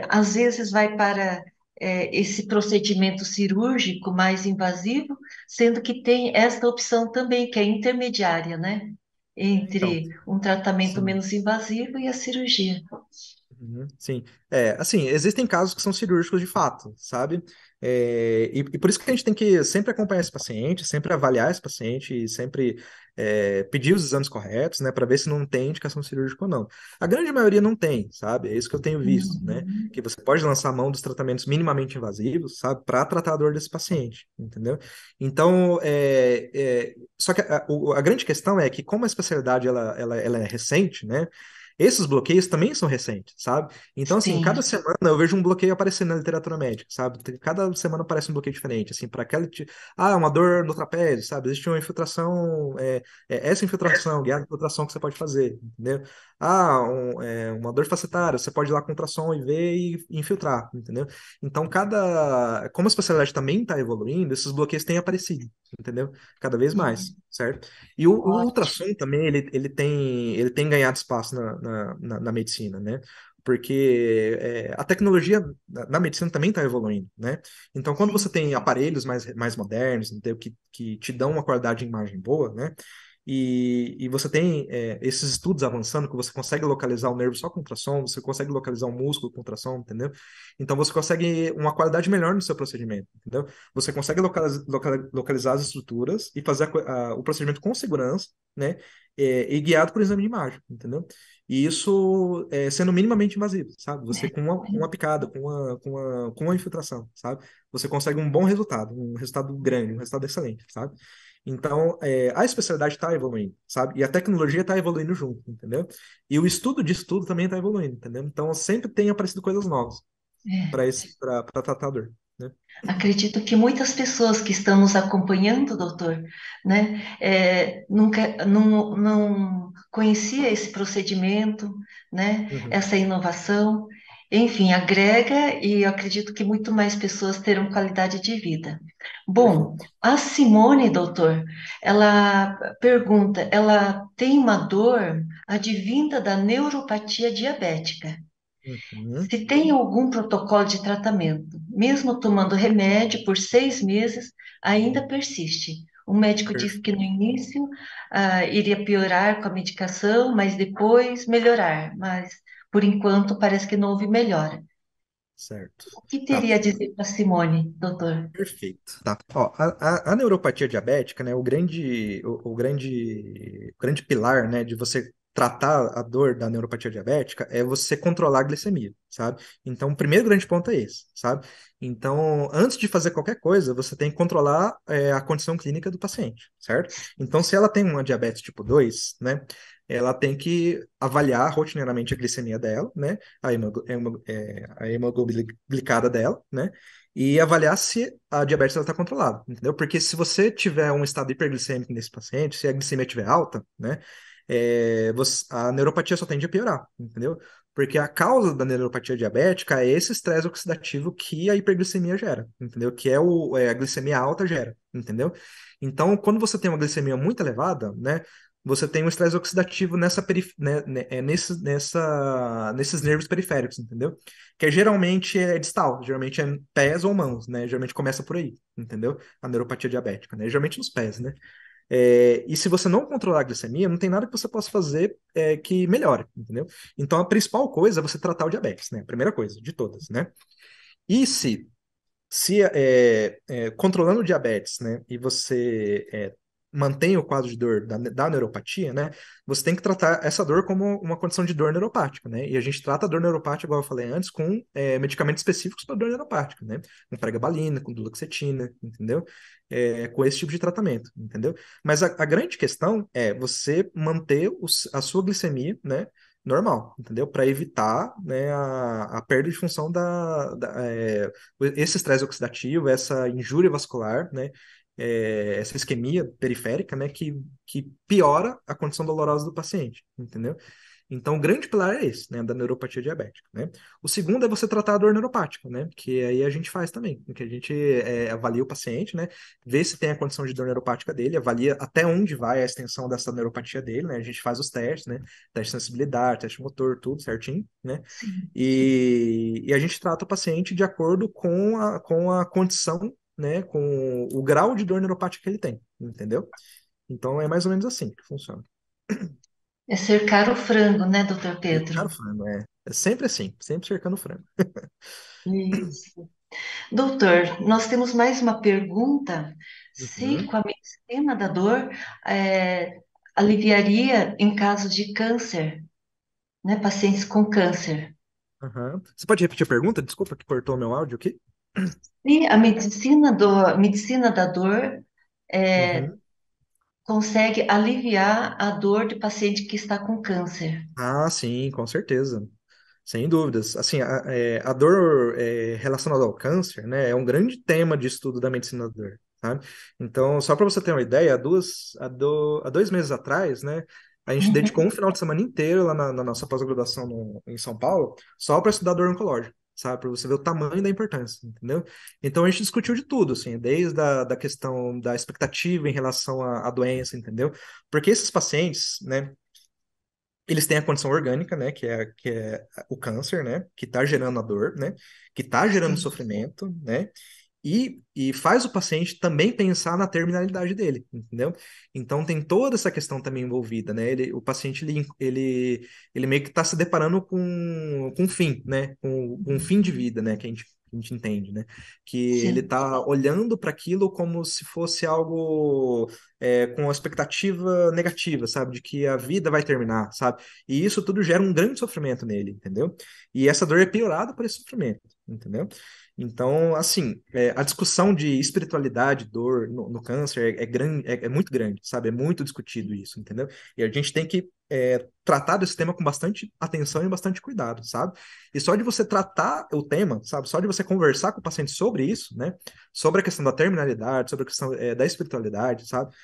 às vezes vai para esse procedimento cirúrgico mais invasivo, sendo que tem esta opção também, que é intermediária, né? Então, Entre um tratamento sim. menos invasivo e a cirurgia. Uhum, sim. Assim, existem casos que são cirúrgicos de fato, sabe? E por isso que a gente tem que sempre acompanhar esse paciente, sempre avaliar esse paciente e sempre pedir os exames corretos, né, para ver se não tem indicação cirúrgica ou não. A grande maioria não tem, sabe? É isso que eu tenho visto, né? Uhum. Que você pode lançar a mão dos tratamentos minimamente invasivos, sabe? Para tratar a dor desse paciente, entendeu? Então, só que a grande questão é que, como a especialidade ela é recente, né? Esses bloqueios também são recentes, sabe? Então, assim, Sim, cada semana eu vejo um bloqueio aparecendo na literatura médica, sabe? Cada semana aparece um bloqueio diferente, assim, para uma dor no trapézio, sabe? Existe uma infiltração, essa infiltração, guiada infiltração que você pode fazer, entendeu? Uma dor facetária, você pode ir lá com ultrassom e ver e infiltrar, entendeu? Então, como a especialidade também está evoluindo, esses bloqueios têm aparecido, entendeu? Cada vez mais, certo? E o ótimo. ultrassom também, ele tem ganhado espaço na medicina, né? Porque a tecnologia na medicina também está evoluindo, né? Então, quando você Sim. tem aparelhos mais modernos, entendeu? Que te dão uma qualidade de imagem boa, né? E você tem esses estudos avançando que você consegue localizar o nervo só com ultrassom, você consegue localizar o músculo com ultrassom, entendeu? Então você consegue uma qualidade melhor no seu procedimento, entendeu? Você consegue localizar as estruturas e fazer o procedimento com segurança, né? E guiado por exame de imagem, entendeu? E isso sendo minimamente invasivo, sabe? Você com uma picada, com uma infiltração, sabe? Você consegue um resultado grande, um resultado excelente, sabe? Então, a especialidade está evoluindo, sabe? E a tecnologia está evoluindo junto, entendeu? E o estudo disso tudo também está evoluindo, entendeu? Então, sempre tem aparecido coisas novas É. para tratador, né? Acredito que muitas pessoas que estão nos acompanhando, doutor, né, nunca, não conhecia esse procedimento, né, Uhum, essa inovação. Enfim, agrega e eu acredito que muito mais pessoas terão qualidade de vida. Bom, perfeito. a Simone, doutor, ela pergunta, ela tem uma dor advinda da neuropatia diabética. Uhum, Se tem algum protocolo de tratamento, mesmo tomando remédio por 6 meses, ainda persiste. O médico disse que perfeito, no início iria piorar com a medicação, mas depois melhorar. Mas por enquanto parece que não houve melhora. certo. O que Tá. teria a dizer para Simone, doutor? Perfeito. Tá. Ó, a neuropatia diabética, né, o grande pilar, né, de você tratar a dor da neuropatia diabética é você controlar a glicemia, sabe? Então, o primeiro grande ponto é esse, sabe? Então, antes de fazer qualquer coisa, você tem que controlar a condição clínica do paciente, certo? Então, se ela tem uma diabetes tipo 2, né, ela tem que avaliar rotineiramente a glicemia dela, né, a hemoglobina glicada dela, né? E avaliar se a diabetes está controlada, entendeu? Porque se você tiver um estado hiperglicêmico nesse paciente, se a glicemia estiver alta, né, a neuropatia só tende a piorar, entendeu? Porque a causa da neuropatia diabética é esse estresse oxidativo que a hiperglicemia gera, entendeu? Que a glicemia alta gera, entendeu? Então, quando você tem uma glicemia muito elevada, né, você tem um estresse oxidativo nesses nervos periféricos, entendeu? Que geralmente é distal, geralmente é pés ou mãos, né? Geralmente começa por aí, entendeu? A neuropatia diabética, né? Geralmente nos pés, né? E se você não controlar a glicemia, não tem nada que você possa fazer que melhore, entendeu? Então a principal coisa é você tratar o diabetes, né? A primeira coisa de todas, né? E se controlando o diabetes, né? E você mantém o quadro de dor da neuropatia, né? Você tem que tratar essa dor como uma condição de dor neuropática, né? E a gente trata a dor neuropática, igual eu falei antes, com medicamentos específicos para dor neuropática, né? Com pregabalina, com duloxetina, entendeu? Com esse tipo de tratamento, entendeu? Mas a grande questão é você manter a sua glicemia, né? Normal, entendeu? Para evitar, né, a perda de função esse estresse oxidativo, essa injúria vascular, né? Essa isquemia periférica, né, que piora a condição dolorosa do paciente, entendeu? Então, o grande pilar é esse, né, da neuropatia diabética, né? O segundo é você tratar a dor neuropática, né, que aí a gente faz também, que a gente avalia o paciente, né, vê se tem a condição de dor neuropática dele, avalia até onde vai a extensão dessa neuropatia dele, né, a gente faz os testes, né, teste de sensibilidade, teste motor, tudo certinho, né, Sim. e a gente trata o paciente de acordo com a condição, né, com o grau de dor neuropática que ele tem, entendeu? Então é mais ou menos assim que funciona. É cercar o frango, né, doutor Pedro? Cercar o frango, é sempre assim, sempre cercando o frango. Isso. Doutor, nós temos mais uma pergunta. Se Uhum, com a medicina da dor é, aliviaria em caso de câncer, né, pacientes com câncer. uhum. Você pode repetir a pergunta? Desculpa que cortou meu áudio aqui. Se a medicina da dor é, Uhum. consegue aliviar a dor do paciente que está com câncer. Ah, sim, com certeza. Sem dúvidas. Assim, a dor relacionada ao câncer, né, é um grande tema de estudo da medicina da dor, sabe? Então, só para você ter uma ideia, há 2 meses atrás, né, a gente dedicou Uhum. um final de semana inteiro lá na nossa pós-graduação em São Paulo, só para estudar dor oncológica, sabe? Para você ver o tamanho da importância, entendeu? Então, a gente discutiu de tudo, assim, desde da questão da expectativa em relação à doença, entendeu? Porque esses pacientes, né, eles têm a condição orgânica, né, que é o câncer, né, que está gerando a dor, né, que está gerando Sim, sofrimento, né, e faz o paciente também pensar na terminalidade dele, entendeu? Então tem toda essa questão também envolvida, né? O paciente ele meio que está se deparando com um fim, né? Com um fim de vida, né? Que a gente entende, né? Que ele sim, está olhando para aquilo como se fosse algo com uma expectativa negativa, sabe? De que a vida vai terminar, sabe? E isso tudo gera um grande sofrimento nele, entendeu? E essa dor é piorada por esse sofrimento, entendeu? Então, assim, a discussão de espiritualidade, dor no câncer grande, é muito grande, sabe? É muito discutido isso, entendeu? E a gente tem que tratar desse tema com bastante atenção e bastante cuidado, sabe? E só de você tratar o tema, sabe? Só de você conversar com o paciente sobre isso, né? Sobre a questão da terminalidade, sobre a questão da espiritualidade, sabe?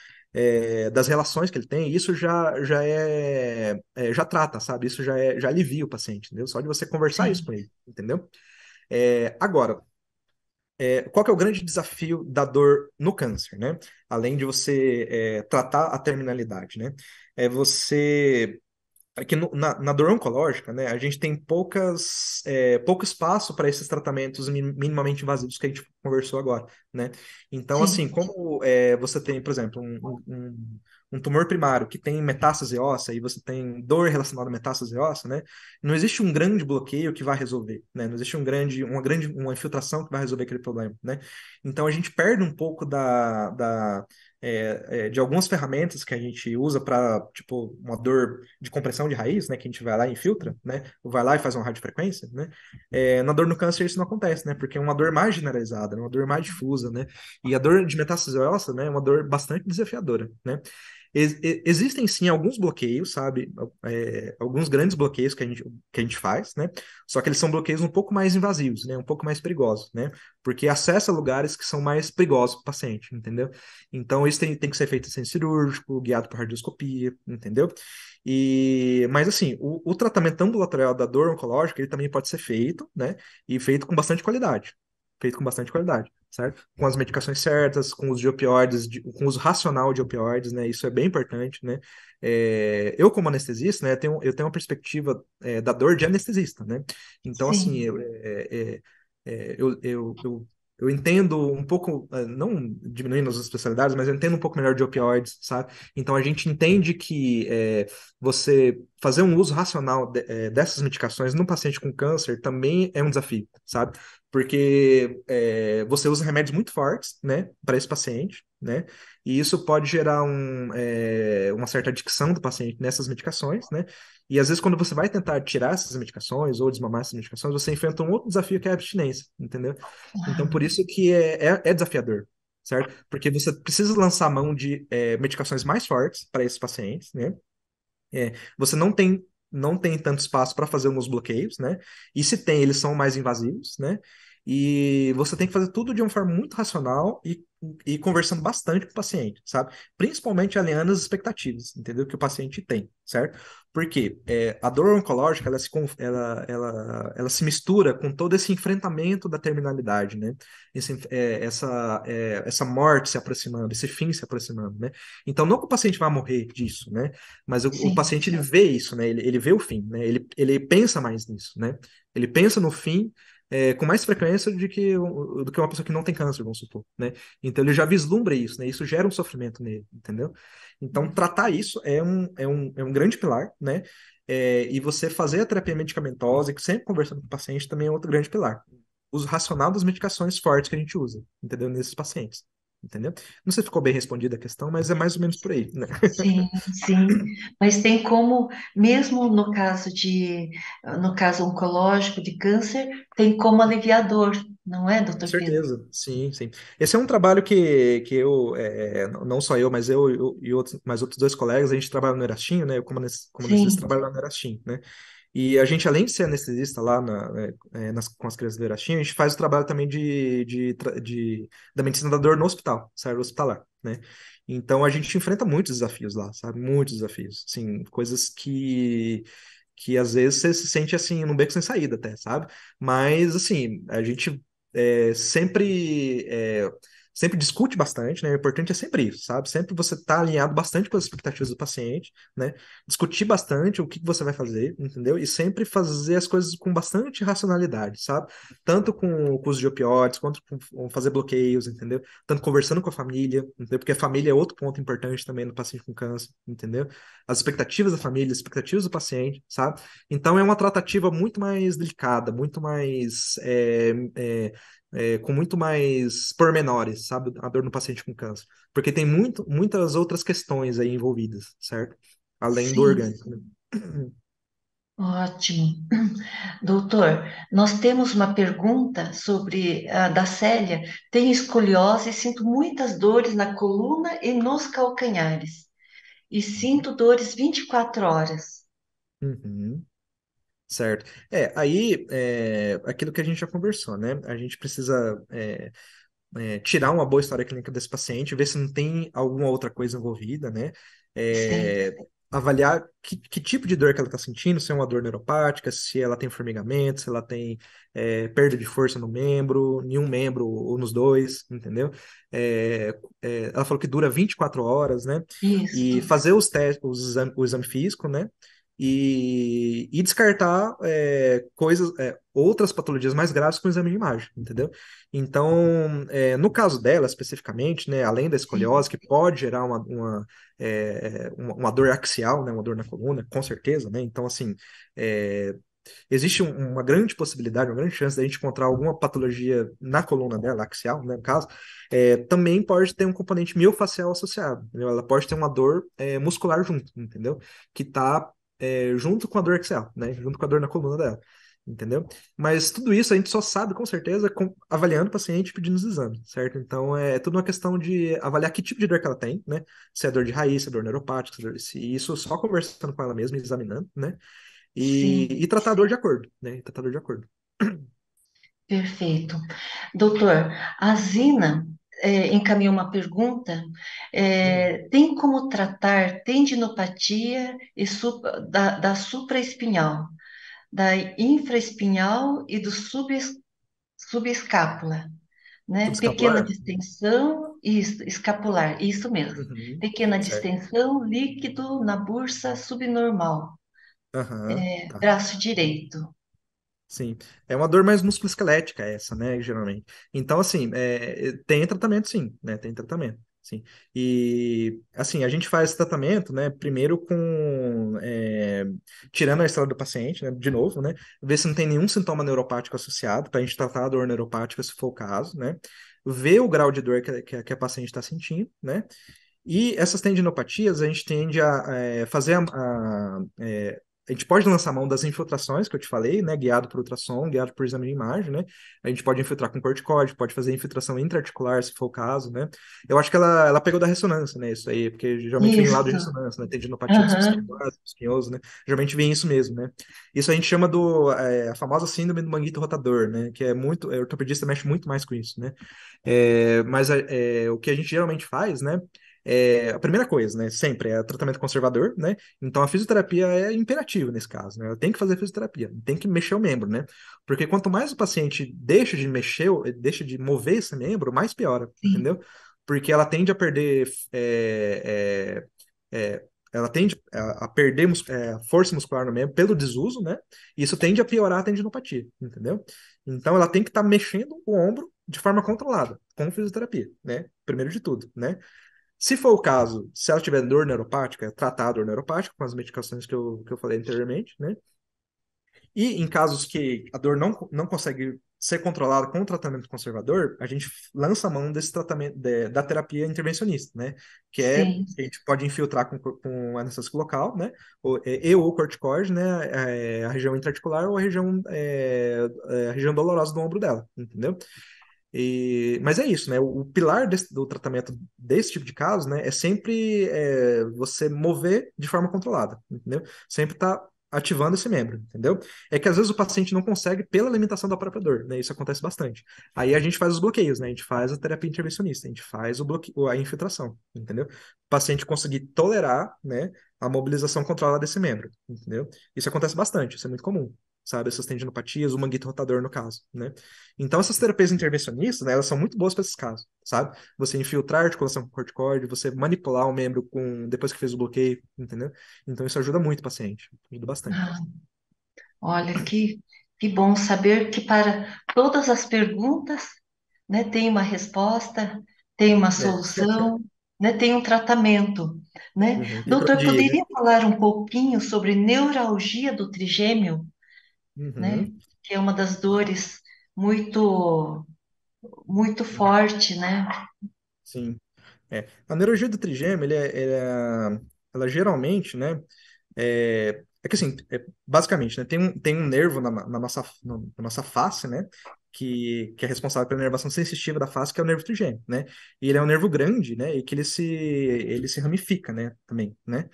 Das relações que ele tem, isso já trata, sabe? Isso já alivia o paciente, entendeu? Só de você conversar isso sim. com ele, entendeu? Agora, qual que é o grande desafio da dor no câncer, né? Além de você tratar a terminalidade, né? É você que na dor oncológica, né, a gente tem pouco espaço para esses tratamentos minimamente invasivos que a gente conversou agora, né? Então, assim, Sim, como você tem, por exemplo, um tumor primário que tem metástase óssea e você tem dor relacionada à metástase óssea, né? Não existe um grande bloqueio que vai resolver, né? Não existe uma infiltração que vai resolver aquele problema, né? Então, a gente perde um pouco de algumas ferramentas que a gente usa para, tipo, uma dor de compressão de raiz, né, que a gente vai lá e infiltra, né, vai lá e faz uma radiofrequência, né, na dor no câncer isso não acontece, né, porque é uma dor mais generalizada, uma dor mais difusa, né, e a dor de metástase óssea, né, é uma dor bastante desafiadora, né. Existem sim alguns bloqueios, sabe, alguns grandes bloqueios que a gente faz, né, só que eles são bloqueios um pouco mais invasivos, né, um pouco mais perigosos, né, porque acessa lugares que são mais perigosos para o paciente, entendeu? Então, isso tem que ser feito sem cirúrgico, guiado por radioscopia, entendeu? Mas, assim, o tratamento ambulatorial da dor oncológica, ele também pode ser feito, né? E feito com bastante qualidade. Feito com bastante qualidade, certo? Com as medicações certas, com os de opioides, com o uso racional de opioides, né? Isso é bem importante, né? Eu, como anestesista, né, eu tenho uma perspectiva da dor de anestesista, né? Então, assim, sim, eu entendo um pouco, não diminuindo as especialidades, mas eu entendo um pouco melhor de opioides, sabe? Então a gente entende que você fazer um uso racional dessas medicações no paciente com câncer também é um desafio, sabe? Porque você usa remédios muito fortes, né, para esse paciente. né? E isso pode gerar uma certa adicção do paciente nessas medicações, né? E às vezes, quando você vai tentar tirar essas medicações ou desmamar essas medicações, você enfrenta um outro desafio que é a abstinência, entendeu? Então, por isso que é desafiador, certo? Porque você precisa lançar mão de medicações mais fortes para esses pacientes, né? Você não tem tanto espaço para fazer alguns bloqueios, né? E se tem, eles são mais invasivos, né? E você tem que fazer tudo de uma forma muito racional e conversando bastante com o paciente, sabe? Principalmente alinhando as expectativas, entendeu? Que o paciente tem, certo? Porque a dor oncológica, ela se mistura com todo esse enfrentamento da terminalidade, né? Essa morte se aproximando, esse fim se aproximando, né? Então, não que o paciente vá morrer disso, né? Mas o Sim, paciente, ele vê isso, né? Ele vê o fim, né? Ele pensa mais nisso, né? Ele pensa no fim com mais frequência do que uma pessoa que não tem câncer, vamos supor, né? Então ele já vislumbra isso, né? Isso gera um sofrimento nele, entendeu? Então tratar isso é um grande pilar, né? E você fazer a terapia medicamentosa, e sempre conversando com o paciente, também é outro grande pilar. O uso racional das medicações fortes que a gente usa, entendeu? Nesses pacientes. Entendeu? Não sei se ficou bem respondida a questão, mas é mais ou menos por aí, né? sim, sim. Mas tem como, mesmo no caso oncológico de câncer, tem como aliviador, não é, Com doutor Pedro? certeza, sim, sim. Esse é um trabalho que eu, não só eu, mas eu e mais outros dois colegas, a gente trabalha no Erastinho, né? Eu, como anestesista, Sim, trabalho lá no Erastinho, né? E a gente, além de ser anestesista lá com as crianças do Erastinho, a gente faz o trabalho também da medicina da dor no hospital, sabe? Hospitalar, né? Então a gente enfrenta muitos desafios lá, sabe? Muitos desafios, assim, coisas que às vezes você se sente assim, num beco sem saída até, sabe? Mas assim, a gente sempre discute bastante, né? O importante é sempre isso, sabe? Sempre você tá alinhado bastante com as expectativas do paciente, né? Discutir bastante o que que você vai fazer, entendeu? E sempre fazer as coisas com bastante racionalidade, sabe? Tanto com o uso de opioides, quanto com fazer bloqueios, entendeu? Tanto conversando com a família, entendeu? Porque a família é outro ponto importante também no paciente com câncer, entendeu? As expectativas da família, as expectativas do paciente, sabe? Então é uma tratativa muito mais delicada, muito mais com muito mais pormenores, sabe? A dor no paciente com câncer. Porque tem muitas outras questões aí envolvidas, certo? Além do sim. orgânico, né? Ótimo. Doutor, nós temos uma pergunta sobre a da Célia. Tenho escoliose e sinto muitas dores na coluna e nos calcanhares. E sinto dores 24 horas. Uhum, certo. Aí, aquilo que a gente já conversou, né? A gente precisa tirar uma boa história clínica desse paciente, ver se não tem alguma outra coisa envolvida, né? Sim, É, avaliar que tipo de dor que ela está sentindo, se é uma dor neuropática, se ela tem formigamento, se ela tem perda de força no membro, nenhum membro ou nos dois, entendeu? Ela falou que dura 24 horas, né? isso. E fazer os testes, o exame físico, né? E descartar outras patologias mais graves com o exame de imagem, entendeu? Então, no caso dela especificamente, né, além da Sim, escoliose, que pode gerar uma dor axial, né, uma dor na coluna, com certeza, né? Então, assim, é, existe uma grande possibilidade, uma grande chance da gente encontrar alguma patologia na coluna dela, axial, né, no caso, também pode ter um componente miofacial associado, entendeu? Ela pode ter uma dor muscular junto, entendeu? Que tá junto com a dor axial, né? Junto com a dor na coluna dela. Entendeu? Mas tudo isso a gente só sabe com certeza avaliando o paciente e pedindo os exames, certo? Então é tudo uma questão de avaliar que tipo de dor que ela tem, né? Se é dor de raiz, se é dor neuropática, se isso só conversando com ela mesma e examinando, né? E sim, tratar a dor de acordo, né? E tratar a dor de acordo. perfeito. Doutor, a Zina encaminhou uma pergunta. Hum, Tem como tratar tendinopatia da supraespinhal, da infraespinhal e do subescápula, né? Pequena subescapular? distensão e escapular, isso mesmo. Uhum, Pequena certo. distensão, líquido na bursa subnormal, Aham, tá. braço direito. Sim. É uma dor mais musculoesquelética essa, né? Geralmente. Então, assim, tem tratamento sim, né? Tem tratamento. sim. E, assim, a gente faz esse tratamento, né, primeiro tirando a história do paciente, né, de novo, né, ver se não tem nenhum sintoma neuropático associado, para a gente tratar a dor neuropática, se for o caso, né, ver o grau de dor que a paciente está sentindo, né, e essas tendinopatias, a gente tende a fazer a gente pode lançar mão das infiltrações que eu te falei, né? Guiado por ultrassom, guiado por exame de imagem, né? A gente pode infiltrar com corticóide, pode fazer infiltração intraarticular, se for o caso, né? Eu acho que ela pegou da ressonância, né? Isso aí, porque geralmente vem lá de Isso. ressonância, né? Tendinopatia Aham. subespinhosa, espinhoso, né? Geralmente vem isso mesmo, né? Isso a gente chama a famosa síndrome do manguito rotador, né? Que é muito, o ortopedista mexe muito mais com isso, né? Mas o que a gente geralmente faz, né? A primeira coisa, né? Sempre é tratamento conservador, né? Então a fisioterapia é imperativa nesse caso, né? Ela tem que fazer fisioterapia, tem que mexer o membro, né? Porque quanto mais o paciente deixa de mexer, deixa de mover esse membro, mais piora, Sim, entendeu? Porque ela tende a perder. Ela tende a perder força muscular no membro pelo desuso, né? E isso tende a piorar a tendinopatia, entendeu? Então ela tem que estar mexendo o ombro de forma controlada, com fisioterapia, né? Primeiro de tudo, né? Se for o caso, se ela tiver dor neuropática, tratar a dor neuropática com as medicações que eu falei anteriormente, né? E em casos que a dor não consegue ser controlada com o tratamento conservador, a gente lança a mão desse tratamento, da terapia intervencionista, né? Que sim. a gente pode infiltrar com anestésico local, né? Ou corticoide, né? A região intraarticular ou a região dolorosa do ombro dela, entendeu? Mas é isso, né? O pilar do tratamento desse tipo de caso, né, é sempre você mover de forma controlada, entendeu? Sempre tá ativando esse membro, entendeu? É que às vezes o paciente não consegue pela limitação da própria dor, né? Isso acontece bastante. Aí a gente faz os bloqueios, né? A gente faz a terapia intervencionista, a gente faz a infiltração, entendeu? O paciente conseguir tolerar, né, a mobilização controlada desse membro, entendeu? Isso acontece bastante, isso é muito comum, sabe? Essas tendinopatias, o manguito rotador no caso, né? Então, essas terapias intervencionistas, né, elas são muito boas para esses casos, sabe? Você infiltrar a articulação com corticoide, você manipular o membro depois que fez o bloqueio, entendeu? Então, isso ajuda muito o paciente, ajuda bastante. Ah, olha, que bom saber que para todas as perguntas, né, tem uma resposta, tem uma É. solução, né, tem um tratamento, né? Uhum. Tem pra Doutor, onde ir, né? poderia falar um pouquinho sobre neuralgia do trigêmeo, né? Uhum. Que é uma das dores muito, muito forte, né? Sim. A neurologia do trigêmeo, ela geralmente, né, é que assim, basicamente, né, tem um nervo na nossa face, né, que é responsável pela inervação sensitiva da face, que é o nervo trigêmeo, né, e ele é um nervo grande, né, e que ele se ramifica, né, também, né,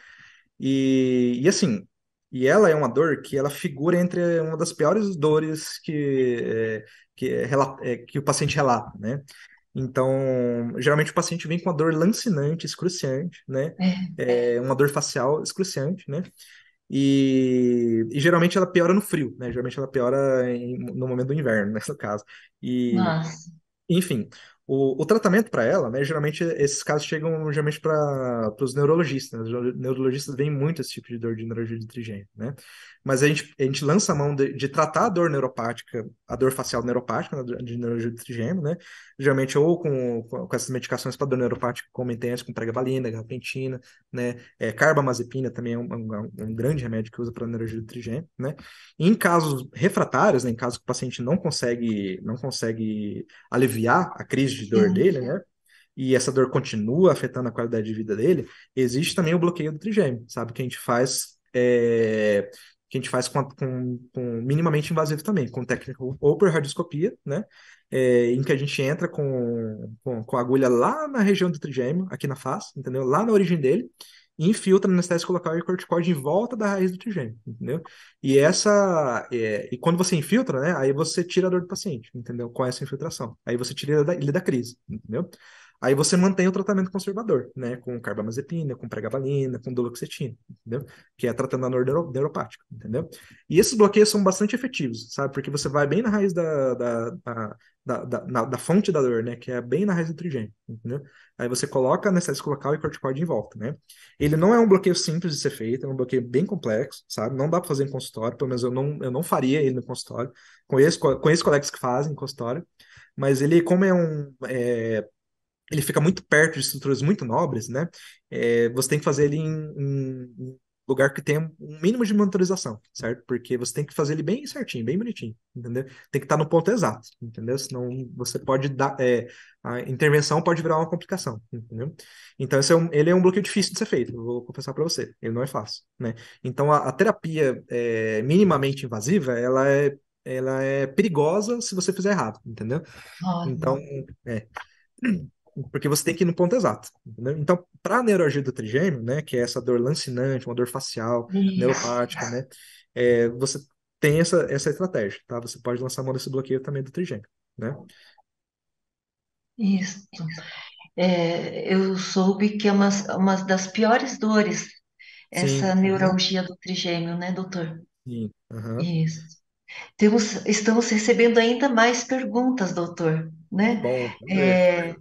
e assim, e ela é uma dor que ela figura entre uma das piores dores que o paciente relata, né, então, geralmente o paciente vem com uma dor lancinante, excruciante, né? É, Uma dor facial excruciante, né? E geralmente ela piora no frio, né? Geralmente ela piora no momento do inverno, nesse caso. E nossa, enfim, o tratamento para ela, né? Geralmente esses casos chegam geralmente para os neurologistas, né? Os neurologistas veem muito esse tipo de dor de neurologia de trigêmeo, né? Mas a gente lança a mão de tratar a dor neuropática, a dor facial neuropática, né, de neurologia de trigêmeo, né? Geralmente ou com essas medicações para dor neuropática, como intenso, com pregabalina, gabapentina, né? Carbamazepina também é um grande remédio que usa para neurologia de trigêmeo, né? E em casos refratários, né? Em casos que o paciente não consegue aliviar a crise de dor sim, dele, né? E essa dor continua afetando a qualidade de vida dele, existe também o bloqueio do trigêmeo, sabe? Que a gente faz com minimamente invasivo também, com técnica ou por radioscopia, né? Em que a gente entra com a agulha lá na região do trigêmeo, aqui na face, entendeu? Lá na origem dele, e infiltra no anestésico local e corticoide em volta da raiz do trigêmeo, entendeu? E quando você infiltra, né? Aí você tira a dor do paciente, entendeu? Com essa infiltração. Aí você tira ele da crise, entendeu? Aí você mantém o tratamento conservador, né? Com carbamazepina, com pregabalina, com duloxetina, entendeu? Que é tratando a dor neuropática, entendeu? E esses bloqueios são bastante efetivos, sabe? Porque você vai bem na raiz da fonte da dor, né? Que é bem na raiz do trigêmeo, entendeu? Aí você coloca anestésico local e corticoide em volta, né? Ele não é um bloqueio simples de ser feito, é um bloqueio bem complexo, sabe? Não dá para fazer em consultório, pelo menos eu não faria ele no consultório. Conheço colegas que fazem em consultório, mas ele, como ele fica muito perto de estruturas muito nobres, né? Você tem que fazer ele em lugar que tenha um mínimo de monitorização, certo? Porque você tem que fazer ele bem certinho, bem bonitinho, entendeu? Tem que estar no ponto exato, entendeu? Senão você pode dar, a intervenção pode virar uma complicação, entendeu? Então ele é um bloqueio difícil de ser feito, eu vou confessar para você, ele não é fácil, né? Então a terapia minimamente invasiva, ela é perigosa se você fizer errado, entendeu? Então, Olha, é, porque você tem que ir no ponto exato, entendeu? Então, para a neuralgia do trigêmeo, né, que é essa dor lancinante, uma dor facial, isso, neuropática, né, você tem essa estratégia, tá? Você pode lançar mão desse bloqueio também do trigêmeo, né? isso. Eu soube que é uma das piores dores, essa Sim, uhum, neuralgia do trigêmeo, né, doutor? sim, aham. Isso. Estamos recebendo ainda mais perguntas, doutor, Que né? bom, vamos ver. É,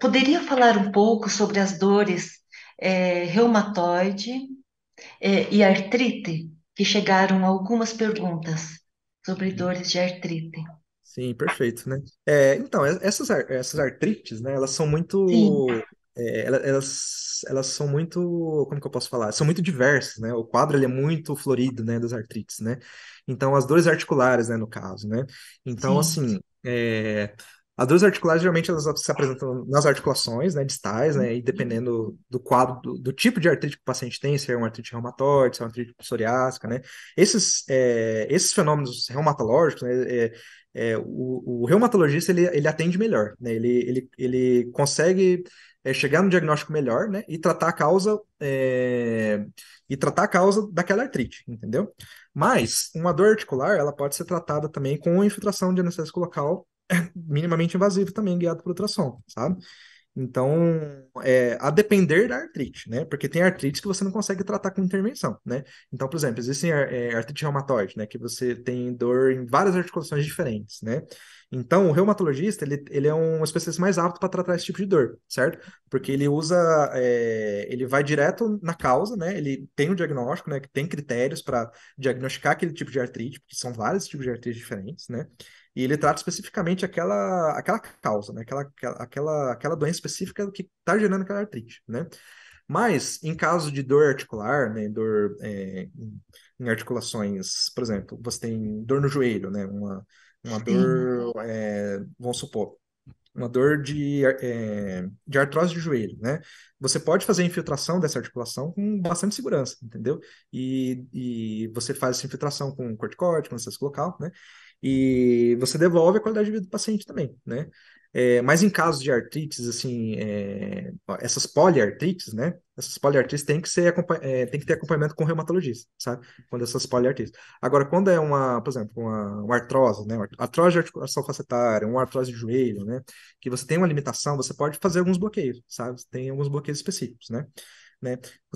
poderia falar um pouco sobre as dores reumatoide, e artrite? Que chegaram algumas perguntas sobre dores de artrite. Sim, perfeito, né? Então, essas artrites, né, elas são Sim, muito, elas são muito, como que eu posso falar? São muito diversas, né? O quadro, ele é muito florido, né, das artrites, né? Então, as dores articulares, né, no caso, né? Então, sim. assim, as dores articulares, geralmente, elas se apresentam nas articulações, né, distais, né? E dependendo do quadro, do tipo de artrite que o paciente tem, se é uma artrite reumatoide, se é uma artrite psoriásica, né? Esses fenômenos reumatológicos, né, o reumatologista ele atende melhor, né? Ele consegue chegar no diagnóstico melhor, né? E tratar a causa daquela artrite, entendeu? Mas uma dor articular ela pode ser tratada também com infiltração de anestésico local minimamente invasivo também guiado por ultrassom, sabe? Então, a depender da artrite, né? Porque tem artrites que você não consegue tratar com intervenção, né? Então, por exemplo, existem artrite reumatoide, né? Que você tem dor em várias articulações diferentes, né? Então, o reumatologista, ele é um especialista mais apto para tratar esse tipo de dor, certo? Porque ele vai direto na causa, né? Ele tem um diagnóstico, né? Que tem critérios para diagnosticar aquele tipo de artrite, porque são vários tipos de artrite diferentes, né? E ele trata especificamente aquela causa, né? Aquela doença específica que está gerando aquela artrite, né? Mas, em caso de dor articular, né? Dor em articulações, por exemplo, você tem dor no joelho, né? Uma Sim. dor, vamos supor, uma dor de artrose de joelho, né? Você pode fazer a infiltração dessa articulação com bastante segurança, entendeu? E você faz essa infiltração com corticóide, com anestésico local, né? E você devolve a qualidade de vida do paciente também, né? Mas em casos de artrites, assim, essas poliartrites, né? Essas poliartrites tem que ter acompanhamento com o reumatologista, sabe? Quando essas poliartrites. Agora, quando é por exemplo, uma artrose, né? Artrose de articulação facetária, uma artrose de joelho, né? Que você tem uma limitação, você pode fazer alguns bloqueios, sabe? Tem alguns bloqueios específicos, né?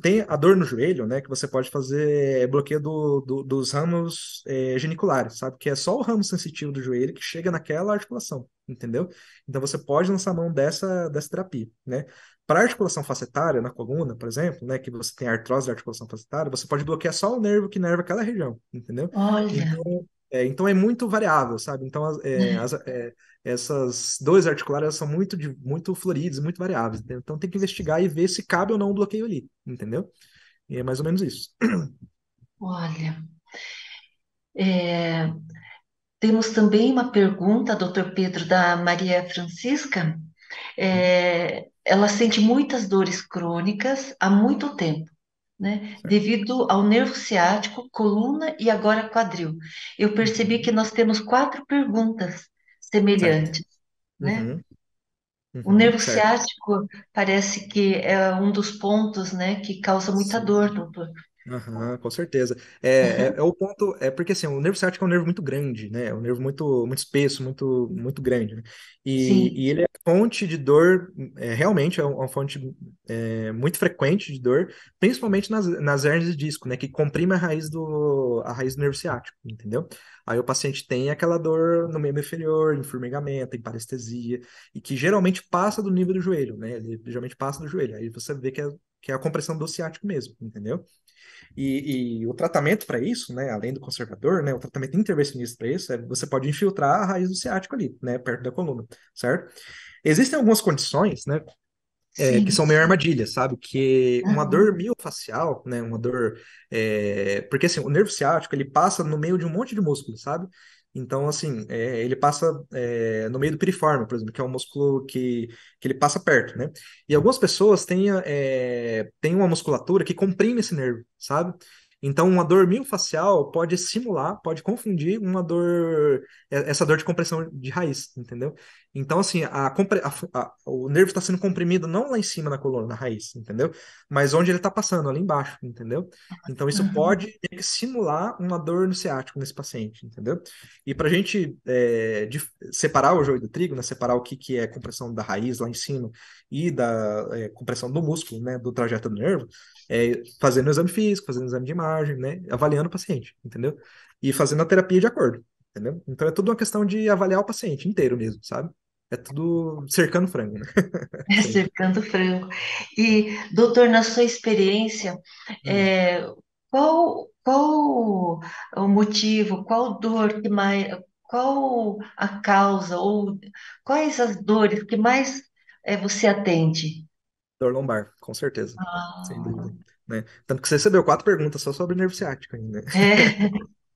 Tem a dor no joelho, né? Que você pode fazer bloqueio dos ramos geniculares, sabe? Que é só o ramo sensitivo do joelho que chega naquela articulação, entendeu? Então você pode lançar mão dessa terapia, né? Para articulação facetária na coluna, por exemplo, né? Que você tem artrose da articulação facetária, você pode bloquear só o nervo que nerva aquela região, entendeu? Olha, Então é muito variável, sabe? Então essas dores articulares elas são muito floridas, muito variáveis, entendeu? Então tem que investigar e ver se cabe ou não um bloqueio ali, entendeu? E é mais ou menos isso. olha. É, temos também uma pergunta, doutor Pedro, da Maria Francisca. Ela sente muitas dores crônicas há muito tempo, né? Certo. Devido ao nervo ciático, coluna e agora quadril. Eu percebi que Uhum. nós temos quatro perguntas Certo. semelhantes, né? Uhum. O Uhum. nervo Certo. ciático parece que é um dos pontos, né, que causa muita dor, Sim. doutor. Aham, com certeza. É o ponto, porque assim, o nervo ciático é um nervo muito grande, né? É um nervo muito, muito espesso, muito, muito grande, né? E Sim, ele é fonte de dor, realmente é uma fonte muito frequente de dor, principalmente nas hérnias de disco, né? Que comprime a raiz do nervo ciático, entendeu? Aí o paciente tem aquela dor no membro inferior, em formigamento, em parestesia, e que geralmente passa do nível do joelho, né? Ele geralmente passa do joelho. Aí você vê que é a compressão do ciático mesmo, entendeu? E o tratamento para isso, né, além do conservador, né, o tratamento intervencionista para isso, você pode infiltrar a raiz do ciático ali, né, perto da coluna, certo? Existem algumas condições, né, que Sim. são meio armadilhas, sabe? Que uma dor Aham. miofacial, né? Uma dor. Porque assim, o nervo ciático ele passa no meio de um monte de músculo, sabe? Então, assim, ele passa no meio do piriforme, por exemplo, que é um músculo que ele passa perto, né? E algumas pessoas têm uma musculatura que comprime esse nervo, sabe? Então, uma dor miofacial pode simular, pode confundir uma dor, essa dor de compressão de raiz, entendeu? Então, assim, o nervo está sendo comprimido não lá em cima na coluna, na raiz, entendeu? Mas onde ele está passando, ali embaixo, entendeu? Então, isso pode Aham. meio que simular uma dor no ciático nesse paciente, entendeu? E para a gente separar o joio do trigo, né? Separar o que, que é compressão da raiz lá em cima e da compressão do músculo, né? Do trajeto do nervo, fazendo o exame físico, fazendo o exame de imagem, né? Avaliando o paciente, entendeu? E fazendo a terapia de acordo. Entendeu? Então é tudo uma questão de avaliar o paciente inteiro mesmo, sabe? É tudo cercando frango, né? Sempre. Cercando frango. E, doutor, na sua experiência, Hum. qual o motivo, qual dor que mais, qual a causa, ou quais as dores que mais você atende? Dor lombar, com certeza. Sem Ah, dúvida. Né? Tanto que você recebeu 4 perguntas só sobre nervo ciático ainda, né? é,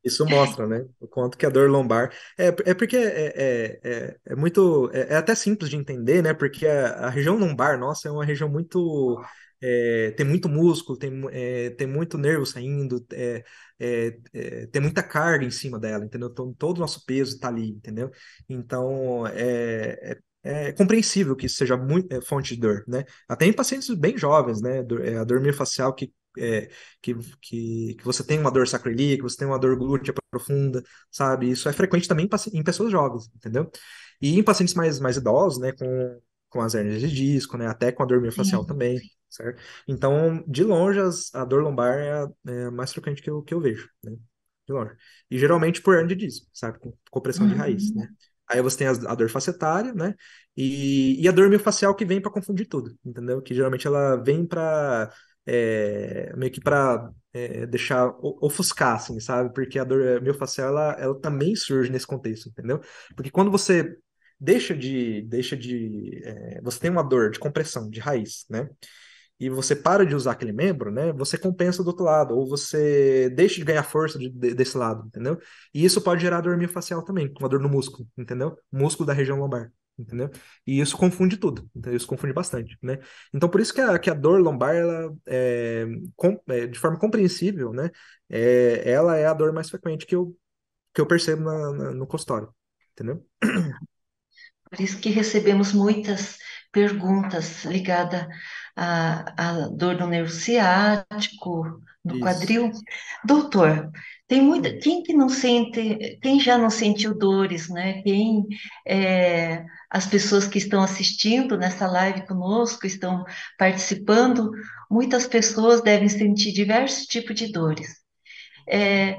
Isso mostra, né? O quanto que a dor lombar. É porque é muito. É até simples de entender, né? Porque a região lombar, nossa, é uma região muito. Tem muito músculo, tem muito nervo saindo, tem muita carga em cima dela, entendeu? Então, todo o nosso peso está ali, entendeu? Então, é compreensível que isso seja muito fonte de dor, né? Até em pacientes bem jovens, né? A dor miofascial é, que você tem uma dor sacroiliaca, você tem uma dor glútea profunda, sabe? Isso é frequente também em pessoas jovens, entendeu? E em pacientes mais idosos, né, com as hernias de disco, né, até com a dor miofascial sim, também, certo? Então, de longe, a dor lombar é a mais frequente que eu vejo, né? De longe. E geralmente por hernia de disco, sabe? Com compressão de raiz, né? uhum, Aí você tem a dor facetária, né? E a dor miofascial que vem para confundir tudo, entendeu? Que geralmente ela vem para meio que para deixar ofuscar, assim, sabe? Porque a dor miofascial, ela também surge nesse contexto, entendeu? Porque quando você você tem uma dor de compressão de raiz, né? E você para de usar aquele membro, né? Você compensa do outro lado, ou você deixa de ganhar força desse lado, entendeu? E isso pode gerar dor miofascial também, uma dor no músculo, entendeu? Músculo da região lombar, entendeu? E isso confunde tudo, então isso confunde bastante, né? Então por isso que a dor lombar, ela de forma compreensível, né? Ela é a dor mais frequente que eu percebo no consultório, entendeu? por isso que recebemos muitas perguntas ligadas à dor no nervo ciático, no Isso. quadril. Doutor, tem muita, Hum. quem já não sentiu dores, né? As pessoas que estão assistindo nessa live conosco, estão participando, muitas pessoas devem sentir diversos tipos de dores. É,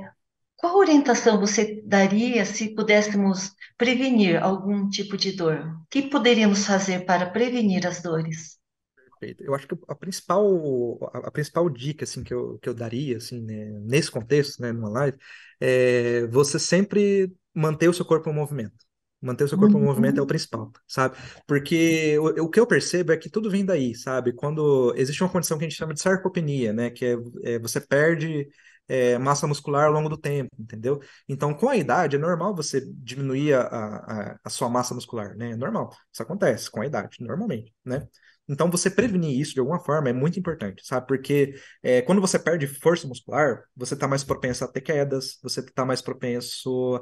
qual orientação você daria se pudéssemos prevenir algum tipo de dor? O que poderíamos fazer para prevenir as dores? Perfeito. Eu acho que a principal dica assim que eu daria assim, né, nesse contexto, né, numa live, é você sempre manter o seu corpo em movimento. Manter o seu corpo em movimento é o Uhum, principal, sabe? Porque o que eu percebo é que tudo vem daí, sabe? Quando existe uma condição que a gente chama de sarcopenia, né? Que você perde massa muscular ao longo do tempo, entendeu? Então, com a idade, é normal você diminuir a sua massa muscular, né? É normal. Isso acontece com a idade, normalmente, né? Então, você prevenir isso de alguma forma é muito importante, sabe? Porque quando você perde força muscular, você está mais propenso a ter quedas, você está mais propenso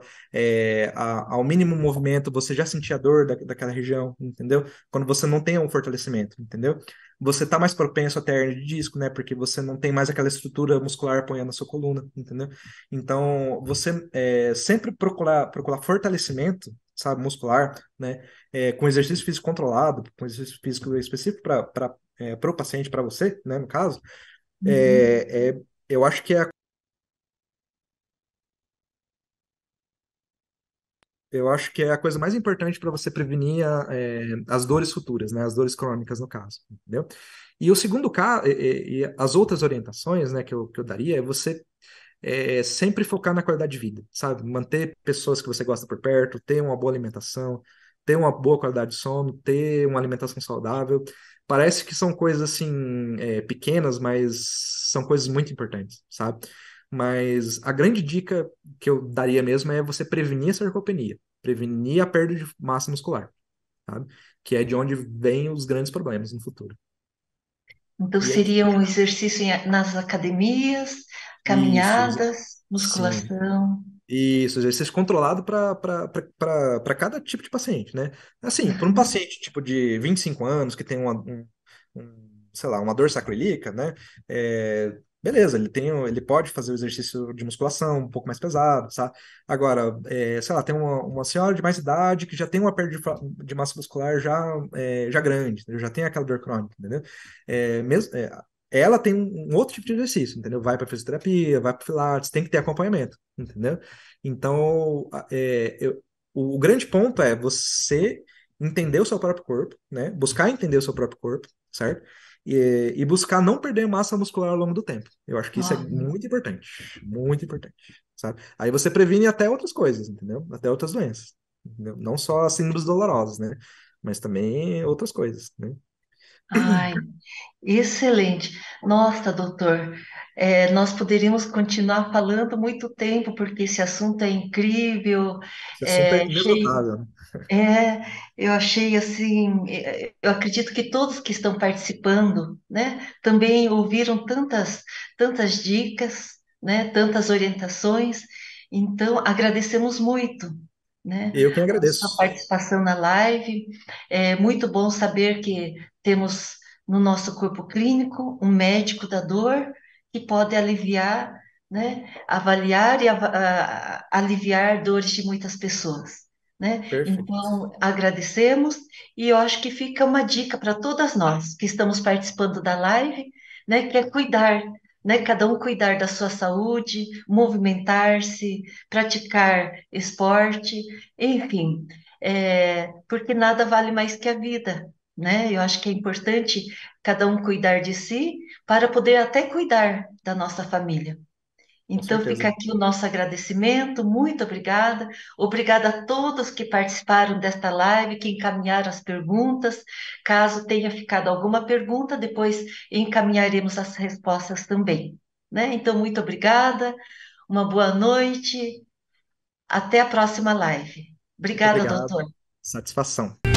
ao mínimo movimento, você já sentia a dor daquela região, entendeu? Quando você não tem um fortalecimento, entendeu? Você está mais propenso a ter hernia de disco, né? Porque você não tem mais aquela estrutura muscular apoiando a sua coluna, entendeu? Então, você sempre procurar fortalecimento, sabe, muscular, né? Com exercício físico controlado, com exercício físico específico para o paciente, para você, né, no caso, uhum. eu acho que Eu acho que é a coisa mais importante para você prevenir as dores futuras, né? As dores crônicas, no caso, entendeu? E o segundo caso, e as outras orientações, né, que eu daria é você sempre focar na qualidade de vida, sabe? Manter pessoas que você gosta por perto, ter uma boa alimentação, ter uma boa qualidade de sono, ter uma alimentação saudável. Parece que são coisas assim, pequenas, mas são coisas muito importantes, sabe? Mas a grande dica que eu daria mesmo é você prevenir a sarcopenia, prevenir a perda de massa muscular, sabe? Que é de onde vêm os grandes problemas no futuro. Então, E aí, seria um exercício nas academias, isso, caminhadas, sim. musculação. Isso, exercício controlado para cada tipo de paciente, né? Assim, para um Uhum. paciente tipo de 25 anos que tem sei lá, uma dor sacroiliaca, né? Beleza, ele pode fazer o exercício de musculação um pouco mais pesado, sabe? Agora, sei lá, tem uma senhora de mais idade que já tem uma perda de massa muscular já grande, entendeu? Já tem aquela dor crônica, entendeu? Mesmo, ela tem um outro tipo de exercício, entendeu? Vai para fisioterapia, vai para pilates, tem que ter acompanhamento, entendeu? Então, o grande ponto é você entender o seu próprio corpo, né? Buscar entender o seu próprio corpo, certo? E buscar não perder massa muscular ao longo do tempo. Eu acho que isso é Ah, muito importante, sabe? Aí você previne até outras coisas, entendeu? Até outras doenças, entendeu? Não só síndromes dolorosas, né? Mas também outras coisas, né? ai, excelente. Nossa, doutor, nós poderíamos continuar falando muito tempo, porque esse assunto é incrível. Esse assunto é É, achei, inesgotável, né? é, eu achei assim, eu acredito que todos que estão participando, né, também ouviram tantas dicas, né, tantas orientações. Então, agradecemos muito, né, Eu quem a sua agradeço. participação na live. É muito bom saber que temos no nosso corpo clínico um médico da dor que pode aliviar, né, avaliar e aliviar dores de muitas pessoas, né? Perfeito. Então, agradecemos e eu acho que fica uma dica para todas nós que estamos participando da live, né, que é cuidar, né, cada um cuidar da sua saúde, movimentar-se, praticar esporte, enfim, porque nada vale mais que a vida, né? Eu acho que é importante cada um cuidar de si para poder até cuidar da nossa família. Com Então, fica certeza. aqui o nosso agradecimento, muito obrigada. Obrigada a todos que participaram desta live, que encaminharam as perguntas. Caso tenha ficado alguma pergunta, depois encaminharemos as respostas também, né? Então, muito obrigada, uma boa noite, até a próxima live. Muito Obrigada, obrigado. doutor. Satisfação.